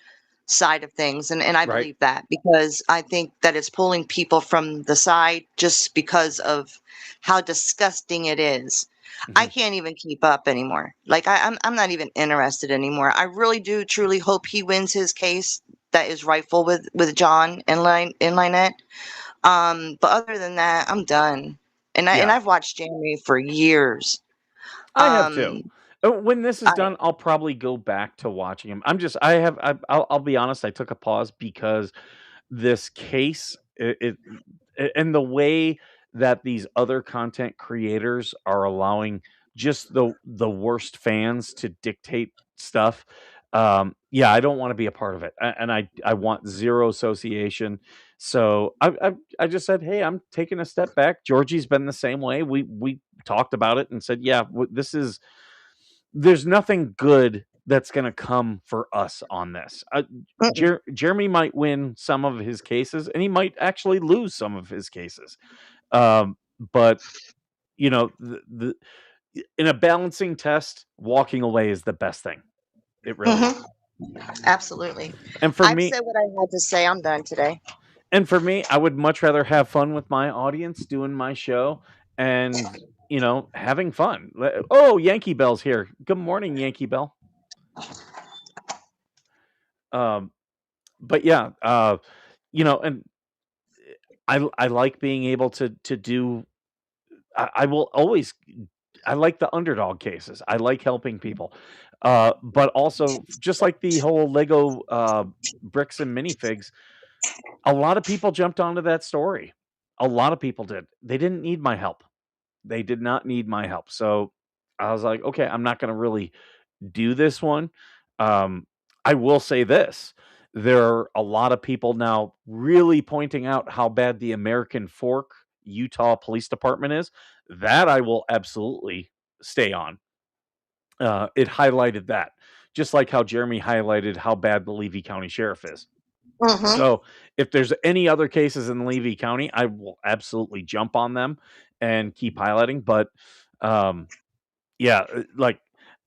side of things, and I Right. believe that because I think that it's pulling people from the side just because of how disgusting it is. I Mhm. can't even keep up anymore. Like I'm not even interested anymore. I really do truly hope he wins his case that is rightful with John and Lynette. But other than that, I'm done. And Yeah, I've watched Jeremy for years. I have too. Um, When this is I done, I'll probably go back to watching him. I'll be honest. I took a pause because this case, and the way that these other content creators are allowing just the worst fans to dictate stuff. Yeah, I don't want to be a part of it, and I want zero association. So I just said, hey, I'm taking a step back. Georgie's been the same way. We talked about it and said, yeah, there's nothing good that's going to come for us on this. mm-mm, Jeremy might win some of his cases, and he might actually lose some of his cases. But the in a balancing test, walking away is the best thing. It really is. mhm, absolutely. And for I've me, said what I had to say. I'm done today. I would much rather have fun with my audience doing my show and having fun. Oh, Yankee Bell's here. Good morning, Yankee Bell. Um, but yeah, and I like being able to do. I will always. I like the underdog cases. I like helping people, but also just like the whole Lego bricks and minifigs. A lot of people jumped onto that story. A lot of people did. They didn't need my help. They did not need my help. So I was like, okay, I'm not going to really do this one. Um, I will say this. There are a lot of people now really pointing out how bad the American Fork, Utah Police Department is. That I will absolutely stay on. It highlighted that, just like how Jeremy highlighted how bad the Levy County Sheriff is. Mm-hmm. So if there's any other cases in Levy County, I will absolutely jump on them and keep highlighting. But yeah, like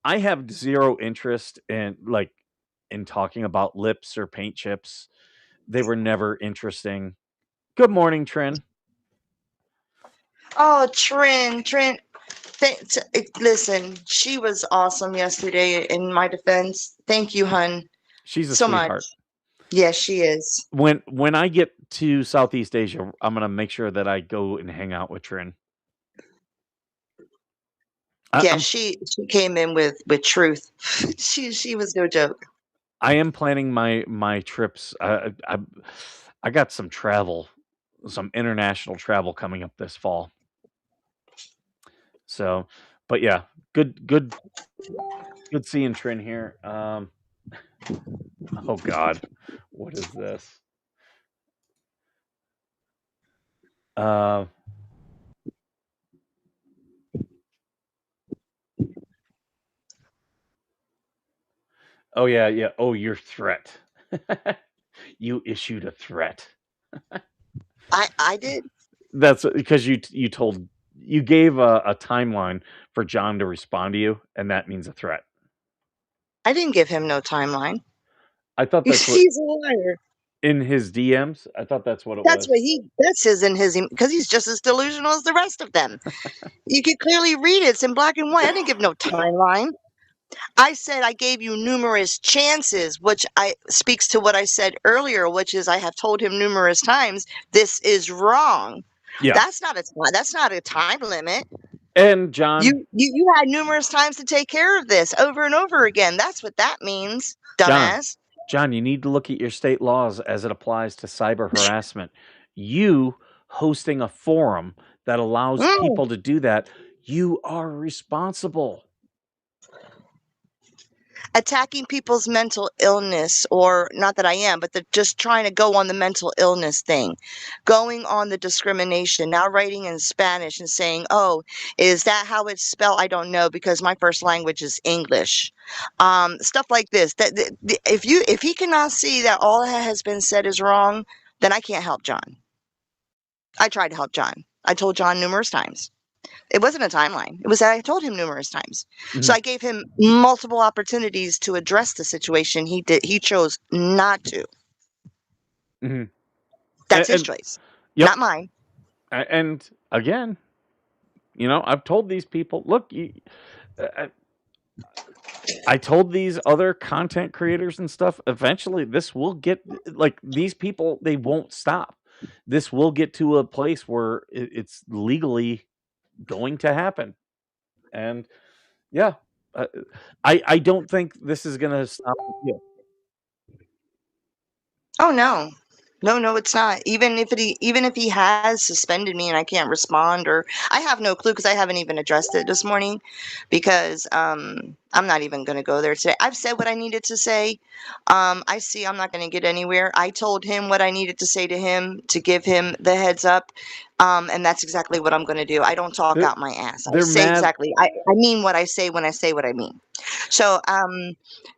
I have zero interest in talking about lips or paint chips. They were never interesting. Good morning, Trin. Oh, Trin. Listen, she was awesome yesterday. In my defense, thank you, hun, She's a so much. sweetheart. Yes, she is. When I get to Southeast Asia, I'm gonna make sure that I go and hang out with Trin. Yeah, I'm she came in with truth. She was no joke. I am planning my trips. I got some travel, some international travel coming up this fall. So, but yeah, good seeing Trin here. Oh God, what is this? Uh, oh yeah. Oh, your threat. You issued a threat. I did. That's because you gave a timeline for John to respond to you, and that means a threat. I didn't give him no timeline. I thought that's what He's a liar. in his DMs. I thought that's what it That's was. what that's his in his because he's just as delusional as the rest of them. You can clearly read it. It's in black and white. I didn't give no timeline. I said I gave you numerous chances, which I speaks to what I said earlier, which is I have told him numerous times this is wrong. Yeah. That's not a time limit. And John, You had numerous times to take care of this over and over again. That's what that means, dumbass. John, you need to look at your state laws as it applies to cyber harassment. You hosting a forum that allows Mm. people to do that, you are responsible. Attacking people's mental illness, or not that I am, but just trying to go on the mental illness thing, going on the discrimination, now writing in Spanish and saying, oh, is that how it's spelled? I don't know because my first language is English. Stuff like this. If he cannot see that all that has been said is wrong, then I can't help John. I tried to help John. I told John numerous times. It wasn't a timeline. It was that I told him numerous times. So I gave him multiple opportunities to address the situation. He chose not to. Mm-hmm. That's his choice, not mine. And again, I've told these people, look, I told these other content creators and stuff, eventually this will get, like, these people, they won't stop. This will get to a place where it's legally going to happen. And yeah, I don't think this is going to stop the deal. Oh no, it's not. Even if he has suspended me and I can't respond, or I have no clue because I haven't even addressed it this morning, because I'm not even going to go there today. I've said what I needed to say. I see I'm not going to get anywhere. I told him what I needed to say to him to give him the heads up, and that's exactly what I'm going to do. I don't talk out my ass. I say exactly. I mean what I say when I say what I mean. So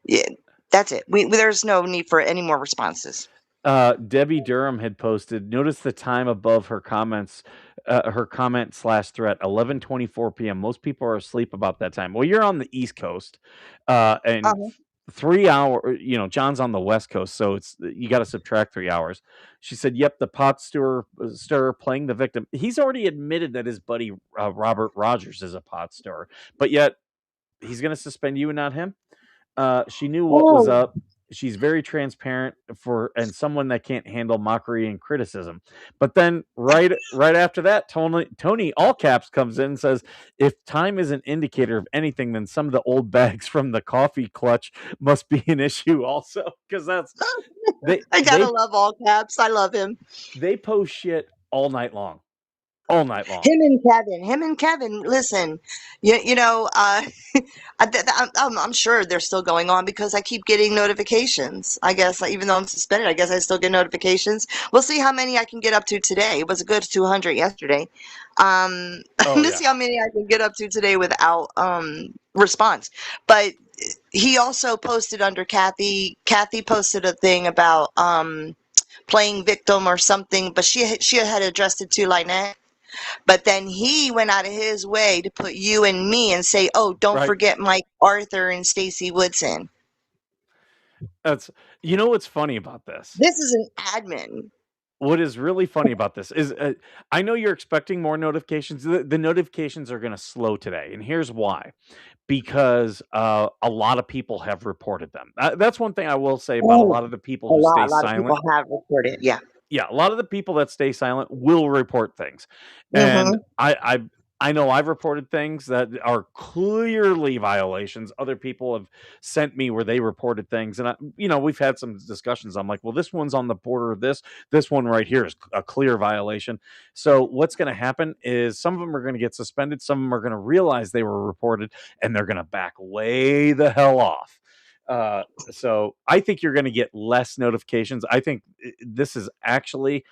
yeah, that's it. There's no need for any more responses. Debbie Durham had posted, notice the time above her comments, her comment / threat, 11:24 p.m. Most people are asleep about that time. Well, you're on the East Coast, and 3 hour, John's on the West Coast, so you got to subtract 3 hours. She said, yep, the pot stirrer playing the victim. He's already admitted that his buddy Robert Rogers is a pot stirrer, but yet he's going to suspend you and not him. She knew what was up. She's very transparent and someone that can't handle mockery and criticism. But then right after that, Tony all caps comes in and says, if time is an indicator of anything, then some of the old bags from the coffee clutch must be an issue also. Because I gotta love all caps. I love him. They post shit all night long. All night long. Him and Kevin. Listen, I'm sure they're still going on because I keep getting notifications. I guess even though I'm suspended, I guess I still get notifications. We'll see how many I can get up to today. It was a good 200 yesterday. Let's see how many I can get up to today without response. But he also posted under Kathy. Kathy posted a thing about playing victim or something, but she had addressed it to Lynette. But then he went out of his way to put you and me and say, "Oh, don't Right. forget Mike Arthur and Stacey Woodson." That's what's funny about this. This is an admin. What is really funny about this is I know you're expecting more notifications. The notifications are going to slow today, and here's why. Because a lot of people have reported them. That's one thing I will say about a Oh, lot of the people who stay a lot of silent. people have reported. Yeah. Yeah, a lot of the people that stay silent will report things, and Mm-hmm. I know I've reported things that are clearly violations. Other people have sent me where they reported things, and we've had some discussions. I'm like, well, this one's on the border of this. This one right here is a clear violation. So what's going to happen is some of them are going to get suspended. Some of them are going to realize they were reported, and they're going to back way the hell off. So I think you're going to get less notifications. I think this is actually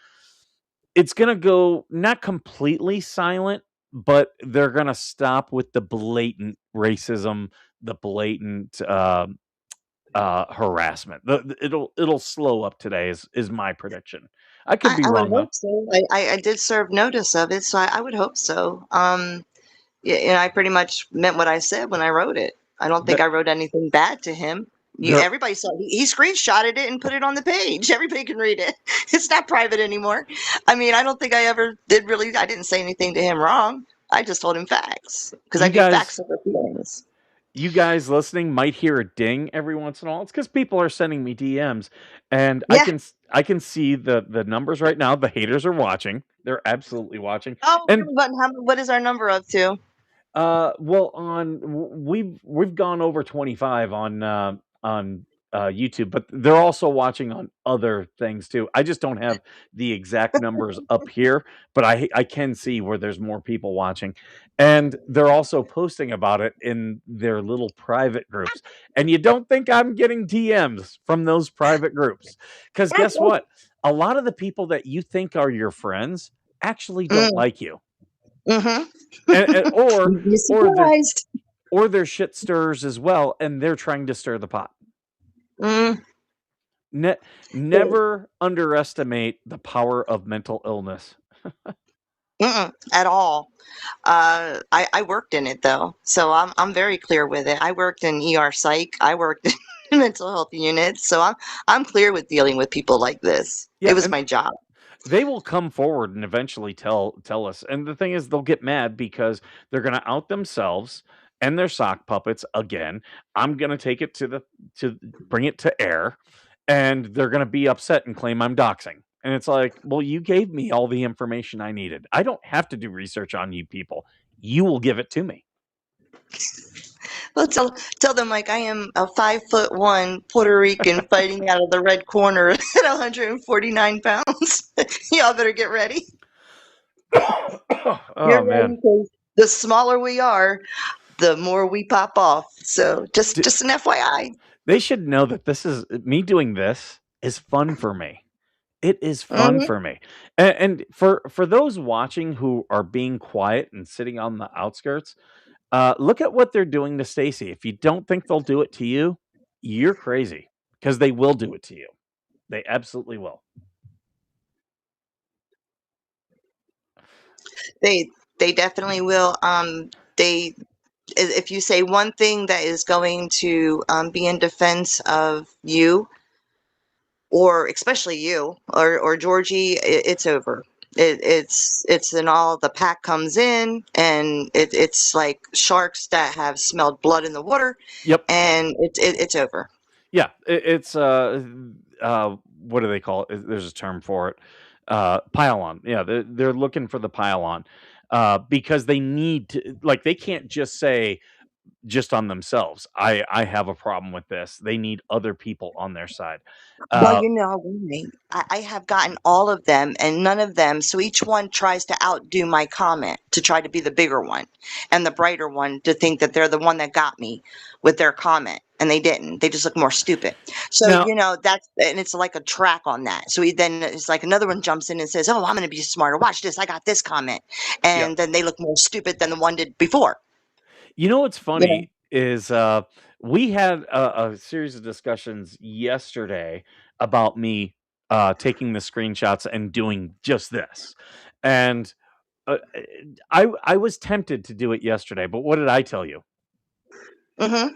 it's going to go not completely silent, but they're going to stop with the blatant racism, the blatant harassment. It'll slow up today is my prediction. I could be I would wrong though. hope so. I did serve notice of it, so I would hope so. Yeah, I pretty much meant what I said when I wrote it. I don't think That I wrote anything bad to him. there Everybody saw he screenshotted it and put it on the page. Everybody can read it. It's not private anymore. I mean, I don't think I ever did really. I didn't say anything to him wrong. I just told him facts because I you do facts guys over feelings. you guys listening might hear a ding every once in a while. It's because people are sending me DMs, and Yeah. I can see the numbers right now. The haters are watching. They're absolutely watching. Oh, And what is our number up to? well, we've gone over 25 on YouTube, but they're also watching on other things too. I just don't have the exact numbers up here, but I can see where there's more people watching, and they're also posting about it in their little private groups. And you don't think I'm getting DMs from those private groups? Because guess what? A lot of the people that you think are your friends actually don't Mm, like you, mm-hmm. and You'd be or they're surprised. shit stirrers as well, and they're trying to stir the pot. Mm, Ne- Never underestimate the power of mental illness. at all. I worked in it though, so I'm very clear with it. I worked in ER psych. I worked in mental health units, so I'm clear with dealing with people like this. It Yeah, was and my job. they will come forward and eventually tell us. And the thing is, they'll get mad because they're going to out themselves and their sock puppets again. I'm going to take it to bring it to air, and they're going to be upset and claim I'm doxing. And it's like, well, you gave me all the information I needed. I don't have to do research on you people. You will give it to me. Well, tell them like I am a 5'1" Puerto Rican fighting out of the red corner at 149 pounds. Y'all better get ready. Oh Get ready man. because the smaller we are, the more we pop off. So D- just an FYI. They should know that this is me doing this is fun for me. It is fun Hmm. for me. And for those watching who are being quiet and sitting on the outskirts, look at what they're doing to Stacy. If you don't think they'll do it to you, you're crazy because they will do it to you. They absolutely will. They they definitely will. They if you say one thing that is going to be in defense of you, or especially you or Georgie, it's over. It's and all the pack comes in, and it's like sharks that have smelled blood in the water, Yep. and it's over. Yeah. It's what do they call it? There's a term for it. Pile-on. Yeah, they're looking for the pile-on. Because they need to, like, they can't just say just on themselves, I have a problem with this. They need other people on their side. Well, Uh, I have gotten all of them and none of them. So each one tries to outdo my comment to try to be the bigger one and the brighter one to think that they're the one that got me with their comment. And they didn't. They just look more stupid. So, Now, and it's like a track on that. So then it's like another one jumps in and says, "Oh, I'm going to be smarter. Watch this. I got this comment." yeah. And then they look more stupid than the one did before. You know what's You know, funny is we had a series of discussions yesterday about me taking the screenshots and doing just this. And I was tempted to do it yesterday, but what did I tell you? Mm-hmm.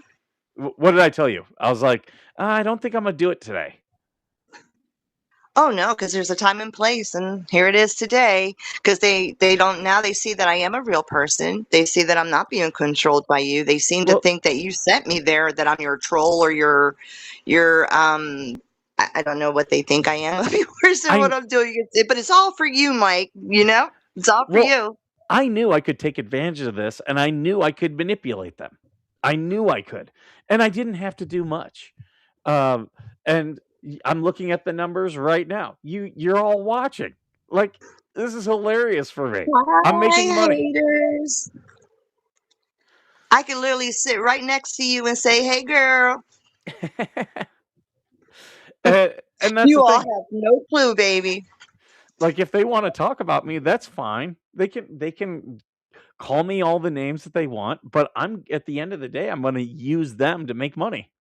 What did I tell you? I was like, I don't think I'm gonna do it today. Oh no, because there's a time and place, and here it is today. Because they don't now they see that I am a real person. They see that I'm not being controlled by you. They seem to Well, think that you sent me there, that I'm your troll or your I don't know what they think I am. Worse than what I I'm doing, but it's all for you, Mike. It's all for well, you. I knew I could take advantage of this, and I knew I could manipulate them. I knew I could, and I didn't have to do much. Um, and I'm looking at the numbers right now. You're all watching. Like, this is hilarious for me. I'm making Hi, money. haters. I can literally sit right next to you and say, "Hey, girl." And that's You the all thing. have no clue, baby. Like, if they want to talk about me, that's fine. They can call me all the names that they want, but I'm at the end of the day, I'm going to use them to make money.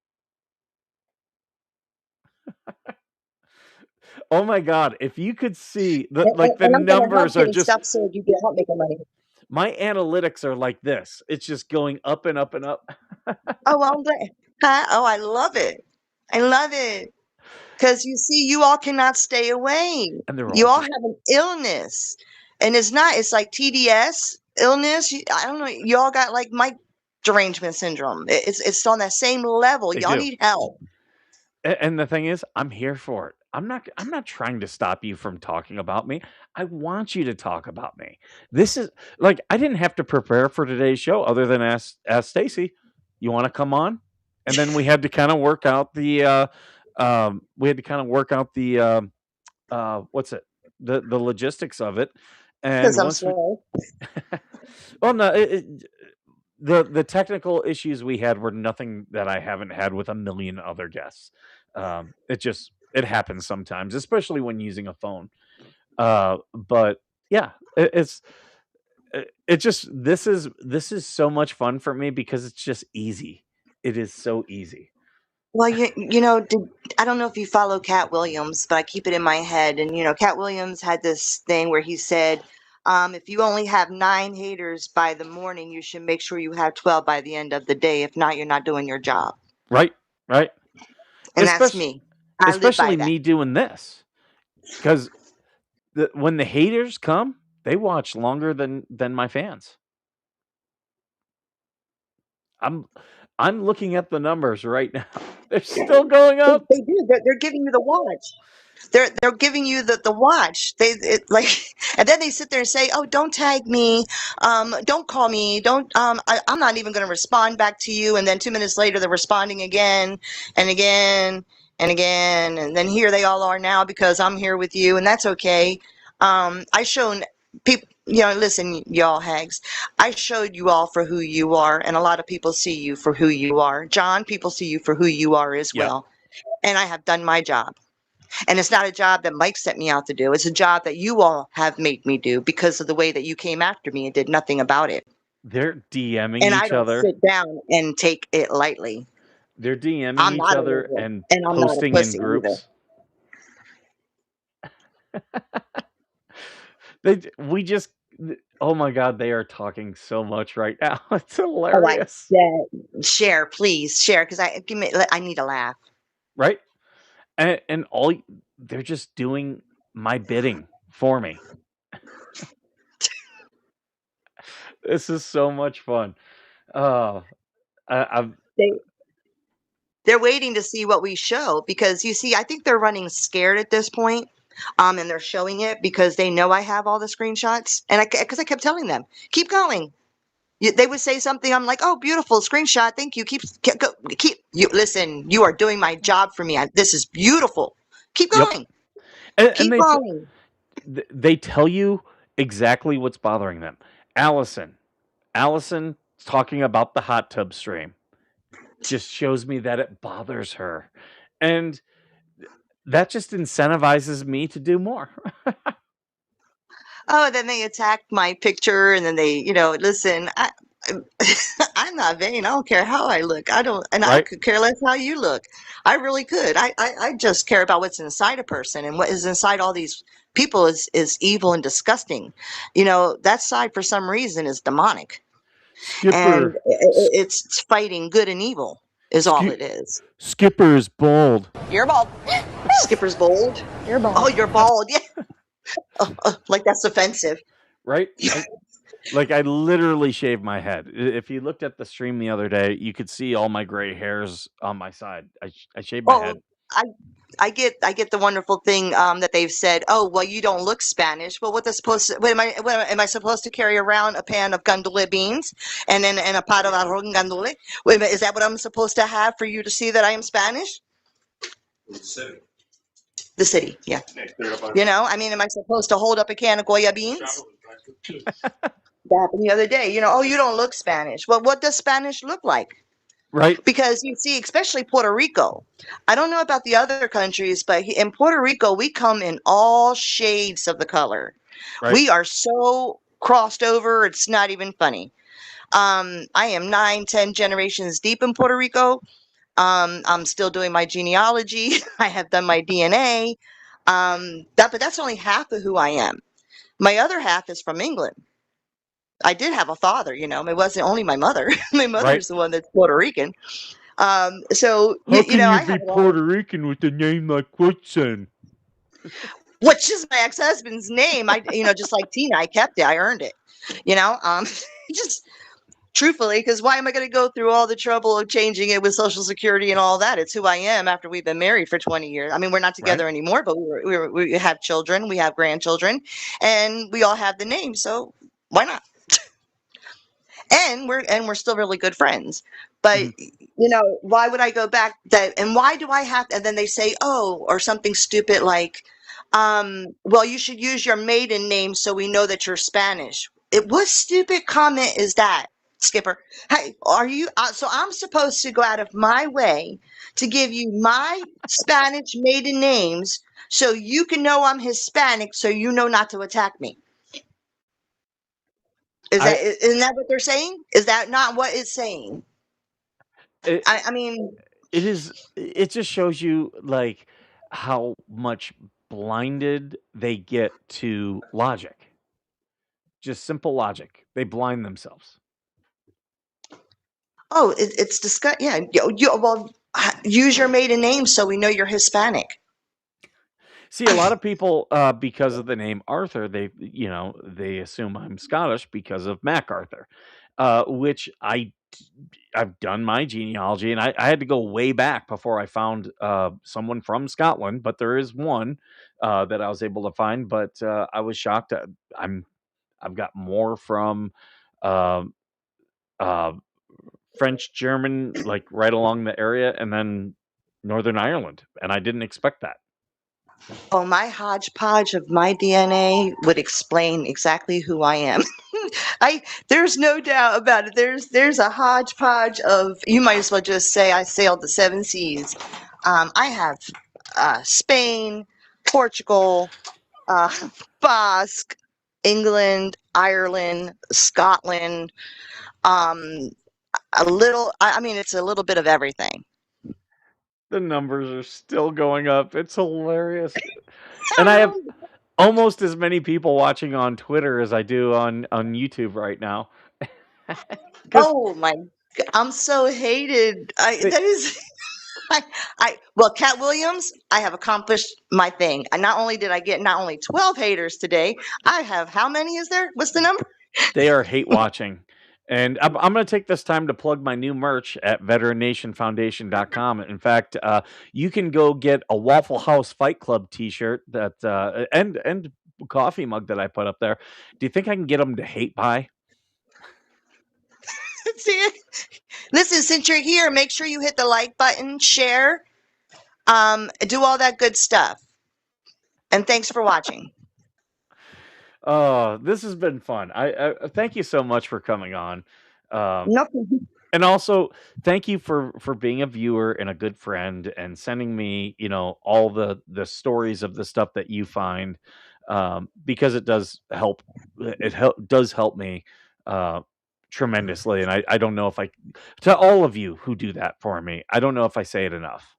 Oh my god, if you could see the And I'm gonna help numbers are getting just, stuff so you can help making money. my analytics are like this. It's just going up and up and up. Oh, well, I'm glad. Huh? Oh, I love it. I love it. Because you see, you all cannot stay away. And they're You all all just have an illness. And it's like TDS illness. I don't know. You all got like Mike derangement syndrome. It's on that same level. they Y'all do. need help. And the thing is, I'm here for it. I'm not trying to stop you from talking about me. I want you to talk about me. This is like, I didn't have to prepare for today's show other than ask Stacy, you want to come on? And then we had to kind of work out the what's it? The logistics of it. Because And I'm once we slow. well, no, the technical issues we had were nothing that I haven't had with a million other guests. It happens sometimes, especially when using a phone. But yeah, it just this is so much fun for me because it's just easy. It is so easy. Well, I don't know if you follow Cat Williams, but I keep it in my head. And Cat Williams had this thing where he said, if you only have 9 haters by the morning, you should make sure you have 12 by the end of the day. If not, you're not doing your job. Right, right. And that's Especially me. I live by especially that. me doing this, because when the haters come, they watch longer than my fans. I'm I'm looking at the numbers right now. They're still going They, up. they do. They're giving you the watch. They're giving you the watch. Like, and then they sit there and say, "Oh, don't tag me. Don't call me. Don't. I'm not even going to respond back to you." And then 2 minutes later, they're responding again and again and again. And then here they all are now because I'm here with you, and that's okay. I shown people. Listen, y'all hags. I showed you all for who you are, and a lot of people see you for who you are. John, people see you for who you are as Yep. well. And I have done my job. And it's not a job that Mike sent me out to do. It's a job that you all have made me do because of the way that you came after me and did nothing about it. They're DMing And I each don't other. sit down and take it lightly. They're DMing I'm each not a other loser, and and I'm not a posting in pussy either. groups. We just, oh my god, they are talking so much right now. It's Oh, I hilarious. bet. Share, please share, because I need a laugh. Right? And they're just doing my bidding for me. This is so much fun. Oh, I've They they're waiting to see what we show because you see, I think they're running scared at this point. And they're showing it because they know I have all the screenshots, and because I kept telling them, keep going. They would say something. I'm like, oh, beautiful screenshot. Thank you. Keep. You listen. You are doing my job for me. This is beautiful. Keep yep. going. And Keep going. they tell you exactly what's bothering them. Allison talking about the hot tub stream just shows me that it bothers her. And that just incentivizes me to do more. Oh, then they attacked my picture, and then they, listen. I'm not vain. I don't care how I look. I don't, and I right? could care less how you look. I really could. I just care about what's inside a person, and what is inside all these people is evil and disgusting. That side for some reason is demonic, and Skipper, it's fighting good and evil is all Skip, it is. Skipper is bald, You're bald. Skipper's bold. You're Oh, bald. you're bald. Yeah. Like that's offensive. right? Like I literally shaved my head. If you looked at the stream the other day, you could see all my gray hairs on my side. I shaved my Oh, head. I I get the wonderful thing that they've said. Oh, well, you don't look Spanish. Well, am I supposed to carry around a pan of gandule beans and a pot of arroz con gandule? Wait a minute, is that what I'm supposed to have for you to see that I am Spanish? The city, yeah. I mean, am I supposed to hold up a can of Goya beans? That happened the other day. Oh, you don't look Spanish. Well, what does Spanish look like? Right? Because you see, especially Puerto Rico, I don't know about the other countries, but in Puerto Rico, we come in all shades of the color. Right? We are so crossed over, it's not even funny. I am 9, 10 generations deep in Puerto Rico. I'm still doing my genealogy. I have done my DNA. But that's only half of who I am. My other half is from England. I did have a father, it wasn't only my mother. My Right? mother's the one that's Puerto Rican. So How can you I be have a lot of, Puerto Rican with a name like Woodson? which is my ex-husband's name. Just like Tina, I kept it. I earned it. Just truthfully, because why am I going to go through all the trouble of changing it with Social Security and all that? It's who I am after we've been married for 20 years. I mean, we're not Right? together anymore, but we have children, we have grandchildren, and we all have the name. So why not? And we're still really good friends. But Mhm. why would I go back that? And why do I have? And then they say, oh, or something stupid like, well, you should use your maiden name so we know that you're Spanish. What stupid comment is that, Skipper? Hey, are you? So I'm supposed to go out of my way to give you my Spanish maiden names so you can know I'm Hispanic, so you know not to attack me. I Isn't that what they're saying? Is that not what it's saying? it, I mean, it is. It just shows you like how much blinded they get to logic. Just simple logic. They blind themselves. oh, it's disgust. Yeah, well, use your maiden name so we know you're Hispanic. See, a lot of people, because of the name Arthur, they assume I'm Scottish because of MacArthur, which I've done my genealogy, and I had to go way back before I found someone from Scotland, but there is one that I was able to find. But I was shocked. I've got more from uh, uh, French, German, like right along the area, and then Northern Ireland, and I didn't expect that. Oh, my hodgepodge of my DNA would explain exactly who I am. There's no doubt about it. There's a hodgepodge of. You might as well just say I sailed the seven seas. I have Spain, Portugal, uh, Basque, England, Ireland, Scotland. Um, a little. I mean, it's a little bit of everything. The numbers are still going up. It's hilarious. And I have almost as many people watching on Twitter as I do on YouTube right now. Because Oh my! I'm so hated. they, That is. Well, Cat Williams, I have accomplished my thing. And not only did I get not only 12 haters today, I have how many is there? What's the number? they are hate watching. And I'm going to take this time to plug my new merch at veterannationfoundation.com. In fact, you can go get a Waffle House Fight Club t-shirt and coffee mug that I put up there. Do you think I can get them to hate buy? See, listen, since you're here, make sure you hit the like button, share, do all that good stuff. And thanks for watching. Oh, this has been fun. I thank you so much for coming on. Nothing. And also, thank you for being a viewer and a good friend and sending me, all the stories of the stuff that you find, because it does help. Does help me tremendously. And I don't know if to all of you who do that for me, I don't know if I say it enough.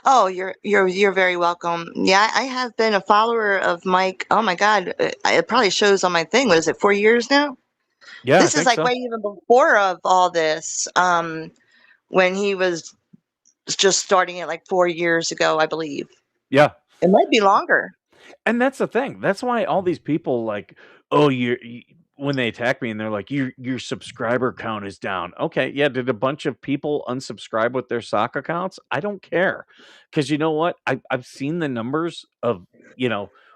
Oh, you're very welcome. Yeah, I have been a follower of Mike. Oh my God, it probably shows on my thing. What is it, 4 years now? Yeah, I This is think like so. way even before of all this. When he was just starting it like 4 years ago, I believe. Yeah. It might be longer. And that's the thing. That's why all these people like, oh, when they attack me and they're like, your subscriber count is down. Okay, yeah. Did a bunch of people unsubscribe with their sock accounts? I don't care, because you know what? I've seen the numbers of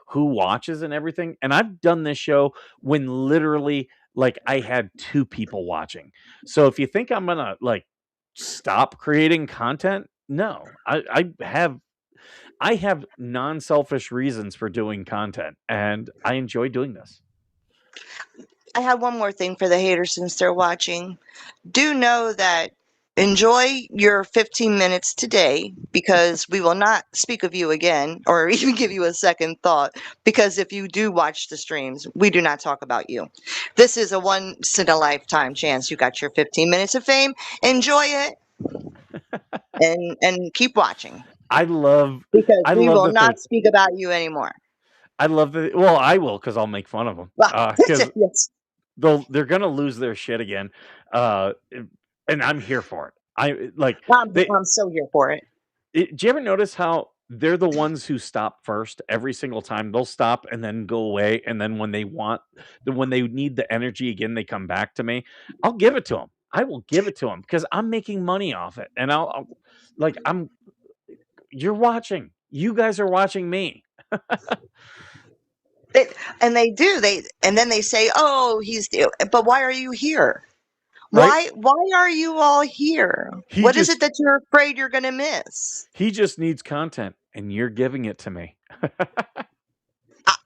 who watches and everything, and I've done this show when literally like I had 2 people watching. So if you think I'm gonna like stop creating content, no, I have non-selfish reasons for doing content, and I enjoy doing this. I have one more thing for the haters since they're watching. Do know that enjoy your 15 minutes today, because we will not speak of you again or even give you a second thought, because if you do watch the streams, we do not talk about you. This is a once in a lifetime chance. You got your 15 minutes of fame. Enjoy it and keep watching, I love because I we love will that they're not speak about you anymore. I love that. Well, I will, because I'll make fun of them. Well, Because yes. they're gonna lose their shit again. Uh, and I'm here for it. I like they. I'm so here for it. Do you ever notice how they're the ones who stop first every single time? They'll stop and then go away, and then when they need the energy again, they come back to me. I'll give it to them. I will give it to them because I'm making money off it, and like I'm. You're watching. You guys are watching me, And they do. And then they say, "Oh, but why are you here? right? Why are you all here? He What is it just that you're afraid you're going to miss?" he just needs content, and you're giving it to me,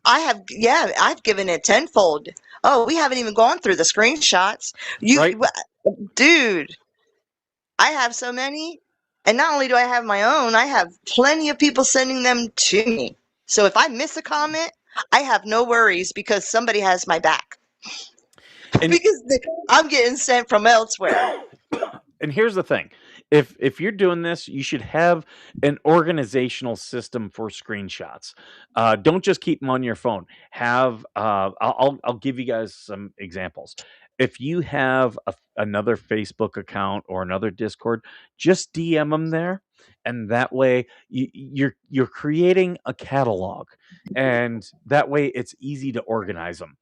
I have, yeah, I've given it tenfold. Oh, we haven't even gone through the screenshots. right? Dude, I have so many. And not only do I have my own, I have plenty of people sending them to me. So if I miss a comment, I have no worries, because somebody has my back. And Because I'm getting sent from elsewhere. and here's the thing. If you're doing this, you should have an organizational system for screenshots. Don't just keep them on your phone. Have I'll give you guys some examples. If you have another Facebook account or another Discord, just DM them there, and that way you're creating a catalog, and that way it's easy to organize them.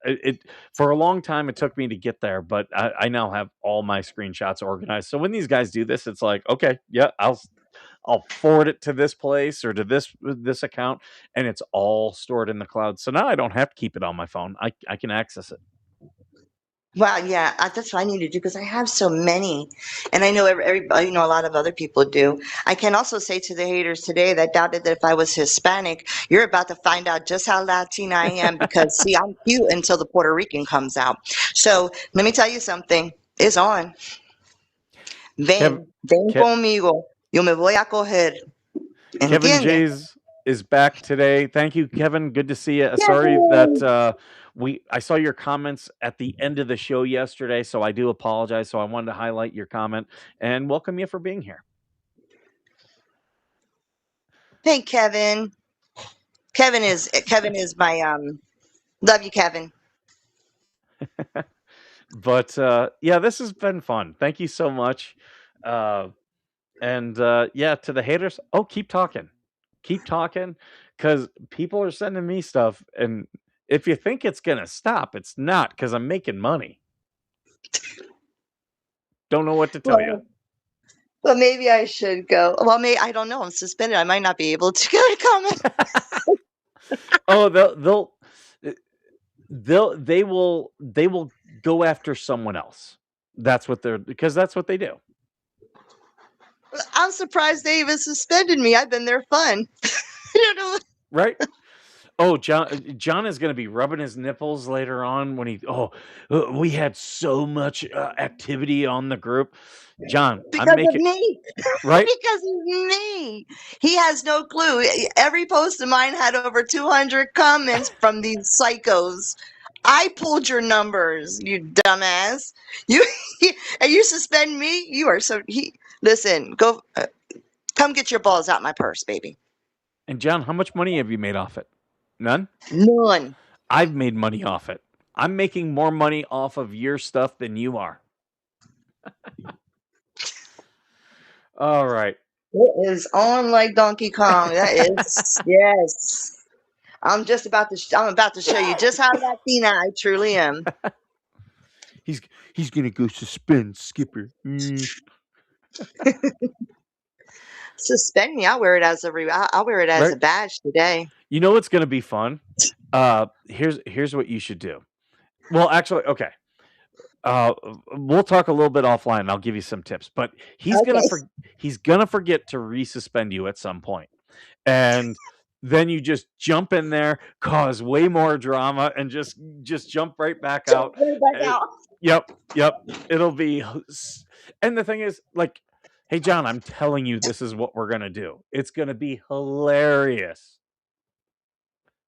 It For a long time it took me to get there, but I now have all my screenshots organized. So when these guys do this, it's like, okay, yeah, I'll forward it to this place or to this account, and it's all stored in the cloud. So now I don't have to keep it on my phone. I can access it. Well, yeah, that's what I need to do, because I have so many, and I know everybody, a lot of other people do. I can also say to the haters today that doubted that if I was Hispanic, you're about to find out just how Latina I am, because see, I'm cute until the Puerto Rican comes out. So let me tell you something. It's on. Kev, Ven Ke- conmigo. Yo me voy a coger. Kevin ¿Entiendes? Jays is back today. Thank you, Kevin. Good to see you. Sorry Yay! that I saw your comments at the end of the show yesterday, so I do apologize. So I wanted to highlight your comment and welcome you for being here. Hey, Kevin. Kevin is my love you, Kevin. But yeah, this has been fun. Thank you so much. Uh, and yeah, to the haters, keep talking, because people are sending me stuff, and if you think it's gonna stop, it's not, because I'm making money. Don't know what to tell you. Well, maybe I should go. Well, I don't know. I'm suspended. I might not be able to go to comment. Oh, they will go after someone else. That's what that's what they do. I'm surprised they even suspended me. I've been their fun. I don't know. Right? Oh, John is going to be rubbing his nipples later on when we had so much activity on the group. John, I'm Because of making me. right. Because of me. He has no clue. Every post of mine had over 200 comments from these psychos. I pulled your numbers, you dumbass. You and you suspend me. You are so. Listen, go. Come get your balls out my purse, baby. And John, how much money have you made off it? None? None. I've made money off it. I'm making more money off of your stuff than you are. All right. It is on like Donkey Kong. That is yes. I'm just about to. I'm about to show you just how Latina I truly am. He's gonna go suspend Skipper. Mm. Suspend me. I'll wear it as I'll wear it as a Right? badge today. You know what's gonna be fun? Here's what you should do. Well, actually, okay. We'll talk a little bit offline. And I'll give you some tips, but he's Okay. gonna forget to resuspend you at some point, and then you just jump in there, cause way more drama, and just jump right back out. Jump right back Uh, out. Yep. It'll be, and the thing is, like, hey John, I'm telling you, this is what we're gonna do. It's gonna be hilarious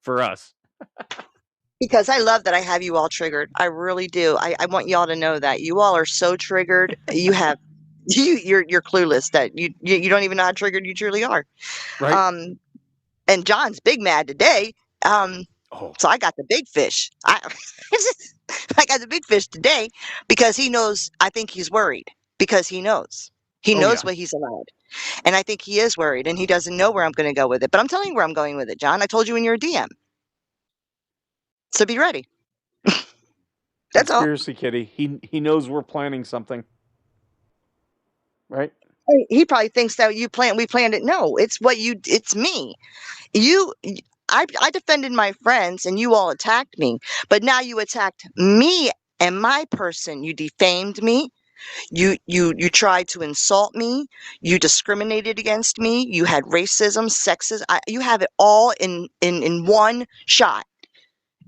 for us. Because I love that I have you all triggered. I really do. I want y'all to know that you all are so triggered. You have you're clueless that you don't even know how triggered you truly are. Right? And John's big mad today. Oh, So I got the big fish. I got the big fish today because he knows. I think he's worried because he knows. He oh knows yeah. what he's allowed. And I think he is worried and he doesn't know where I'm going to go with it. But I'm telling you where I'm going with it, John. I told you in your DM. So be ready. That's all. Conspiracy Kitty. He knows we're planning something. Right? He probably thinks that we planned it. No, it's me. I defended my friends and you all attacked me. But now you attacked me and my person. You defamed me. You tried to insult me. You discriminated against me. You had racism, sexism. You have it all in one shot.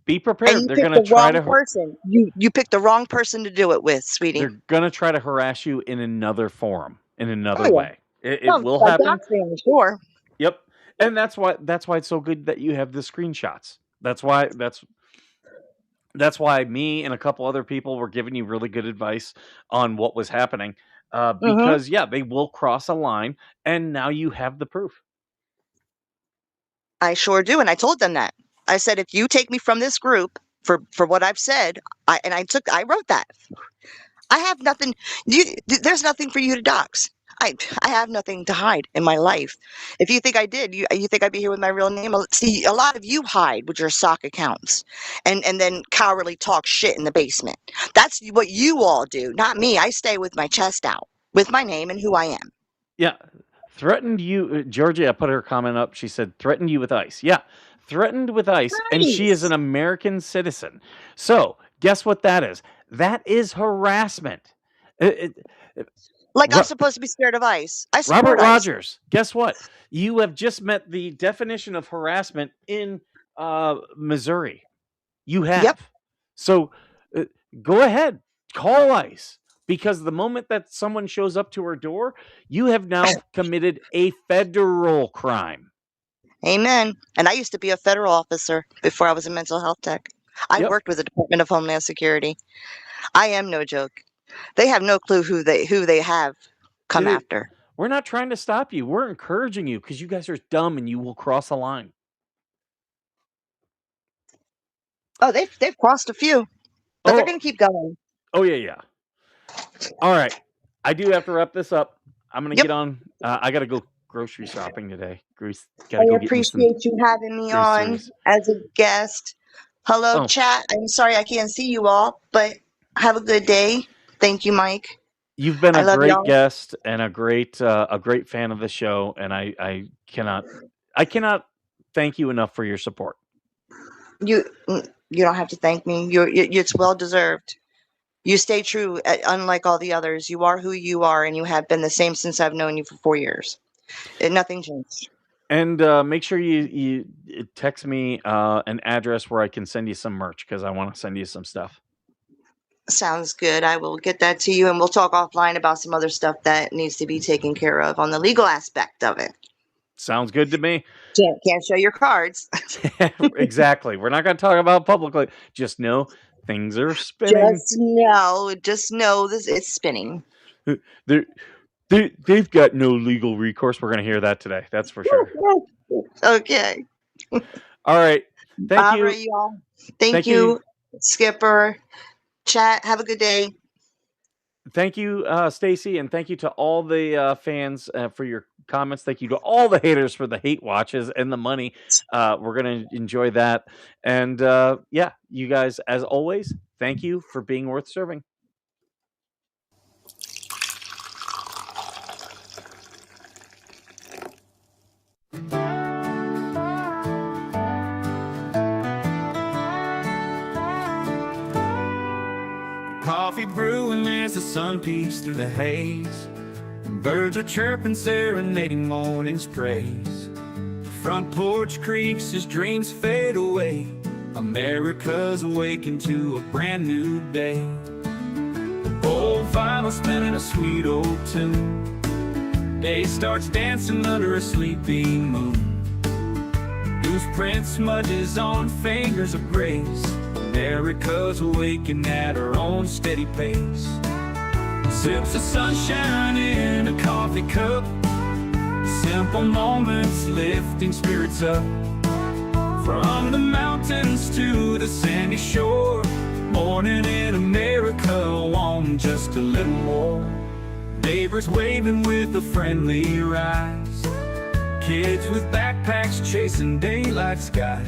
Be And prepared. you They're picked gonna the try wrong to person. You picked the wrong person to do it with, sweetie. they're gonna try to harass you in another forum, in Oh another yeah. way. It will By happen. doxing, I'm sure. Yep. And that's why it's so good that you have the screenshots. That's why me and a couple other people were giving you really good advice on what was happening. Because yeah, they will cross a line, and now you have the proof. I sure do, and I told them that. I said, if you take me from this group for what I've said, I wrote that. I have nothing. There's nothing for you to dox. I have nothing to hide in my life. If you think I did, you think I'd be here with my real name? See, a lot of you hide with your sock accounts, and then cowardly talk shit in the basement. That's what you all do, not me. I stay with my chest out, with my name and who I am. Yeah. Threatened you, Georgia. I put her comment up. She said, threatened you with ICE. Yeah. Threatened with ICE. And she is an American citizen. So guess what that is? That is harassment. Like I'm supposed to be scared of ICE. I support Robert ICE. Rogers, guess what? You have just met the definition of harassment in Missouri. You have. Yep. So go ahead, call ICE, because the moment that someone shows up to her door, you have now committed a federal crime. Amen. And I used to be a federal officer before I was a mental health tech. I worked with the Department of Homeland Security. I am no joke. They have no clue who they have come after. We're not trying to stop you. We're encouraging you because you guys are dumb and you will cross a line. Oh, they've crossed a few, but they're going to keep going. Oh yeah. All right, I do have to wrap this up. I'm gonna get on. I gotta go grocery shopping today. I appreciate you having me on as a guest. Hello, chat. I'm sorry I can't see you all, but have a good day. Thank you, Mike. You've been a great guest and a great fan of the show, and I cannot thank you enough for your support. You don't have to thank me. It's well deserved. You stay true, unlike all the others. You are who you are, and you have been the same since I've known you for 4 years. Nothing changed. And make sure you text me an address where I can send you some merch, because I want to send you some stuff. Sounds good. I will get that to you, and we'll talk offline about some other stuff that needs to be taken care of on the legal aspect of it. Sounds good to me. Can't show your cards. Exactly. We're not going to talk about publicly. Just know things are spinning. Just know this it's spinning. They're, they've got no legal recourse. We're going to hear that today. That's for sure. Okay. All right. Thank All you. right, y'all. Thank Thank you, Skipper. Chat. Have a good day. Thank you, Stacy, and thank you to all the fans for your comments. Thank you to all the haters for the hate watches and the money. We're going to enjoy that. And yeah, you guys, as always, thank you for being worth serving. Coffee brewing as the sun peeks through the haze. Birds are chirping, serenading morning's praise. Front porch creaks as dreams fade away. America's awakened to a brand new day. Old vinyl spinning a sweet old tune. Day starts dancing under a sleepy moon. Newsprint smudges on fingers of grace. America's awakened at her own steady pace. Sips of sunshine in a coffee cup. Simple moments lifting spirits up. From the mountains to the sandy shore. Morning in America, want just a little more. Neighbors waving with a friendly rise. Kids with backpacks chasing daylight skies.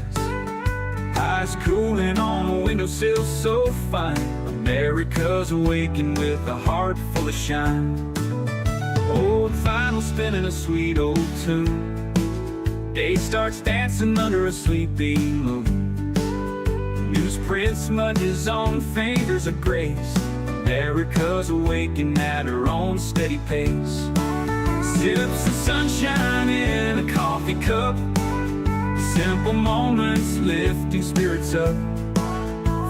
Eyes cooling on a windowsill so fine. America's awakened with a heart full of shine. Old vinyl spinning a sweet old tune. Day starts dancing under a sleepy moon. Newsprint smudges on fingers of grace. America's awakened at her own steady pace. Sips of sunshine in a coffee cup. Simple moments lifting spirits up.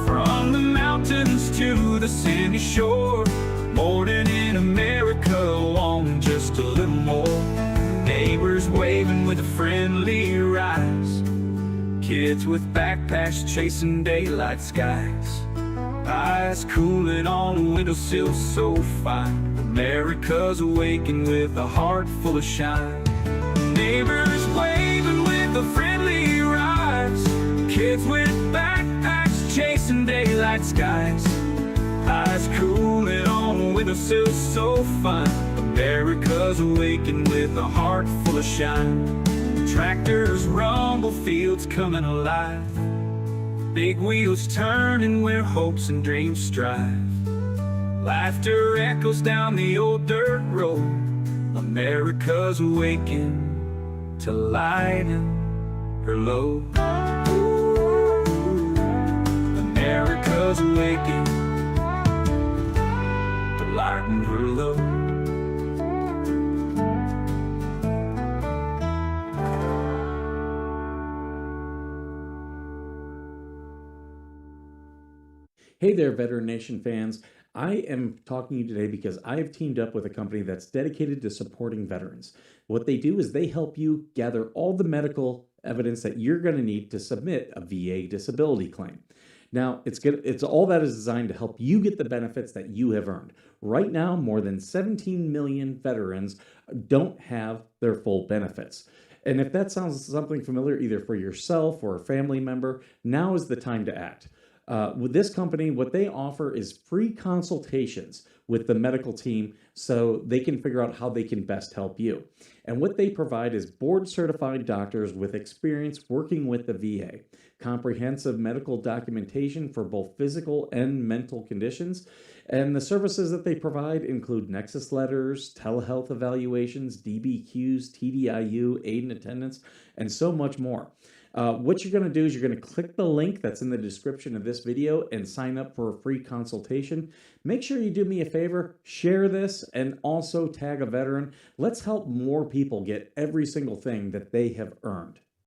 From the mountains to the sandy shore. Morning in America, want just a little more. Neighbors waving with a friendly rise. Kids with backpacks chasing daylight skies. Eyes cooling on a windowsill so fine. America's awakened with a heart full of shine. Neighbors waving with a friendly rise. Kids with backpacks chasing daylight skies. Eyes cooling on a windowsill so fine. America's awakened with a heart full of shine. Tractors rumble, fields coming alive. Big wheels turning where hopes and dreams strive. Laughter echoes down the old dirt road. America's awakened to lighten her load. America's awakened to lighten her load. Hey there, Veteran Nation fans. I am talking to you today because I have teamed up with a company that's dedicated to supporting veterans. What they do is they help you gather all the medical evidence that you're going to need to submit a VA disability claim. Now, it's all that is designed to help you get the benefits that you have earned. Right now, more than 17 million veterans don't have their full benefits. And if that sounds something familiar, either for yourself or a family member, now is the time to act. With this company, what they offer is free consultations with the medical team so they can figure out how they can best help you. And what they provide is board-certified doctors with experience working with the VA, comprehensive medical documentation for both physical and mental conditions, and the services that they provide include nexus letters, telehealth evaluations, DBQs, TDIU, aid and attendance, and so much more. What you're going to do is you're going to click the link that's in the description of this video and sign up for a free consultation. Make sure you do me a favor, share this, and also tag a veteran. Let's help more people get every single thing that they have earned.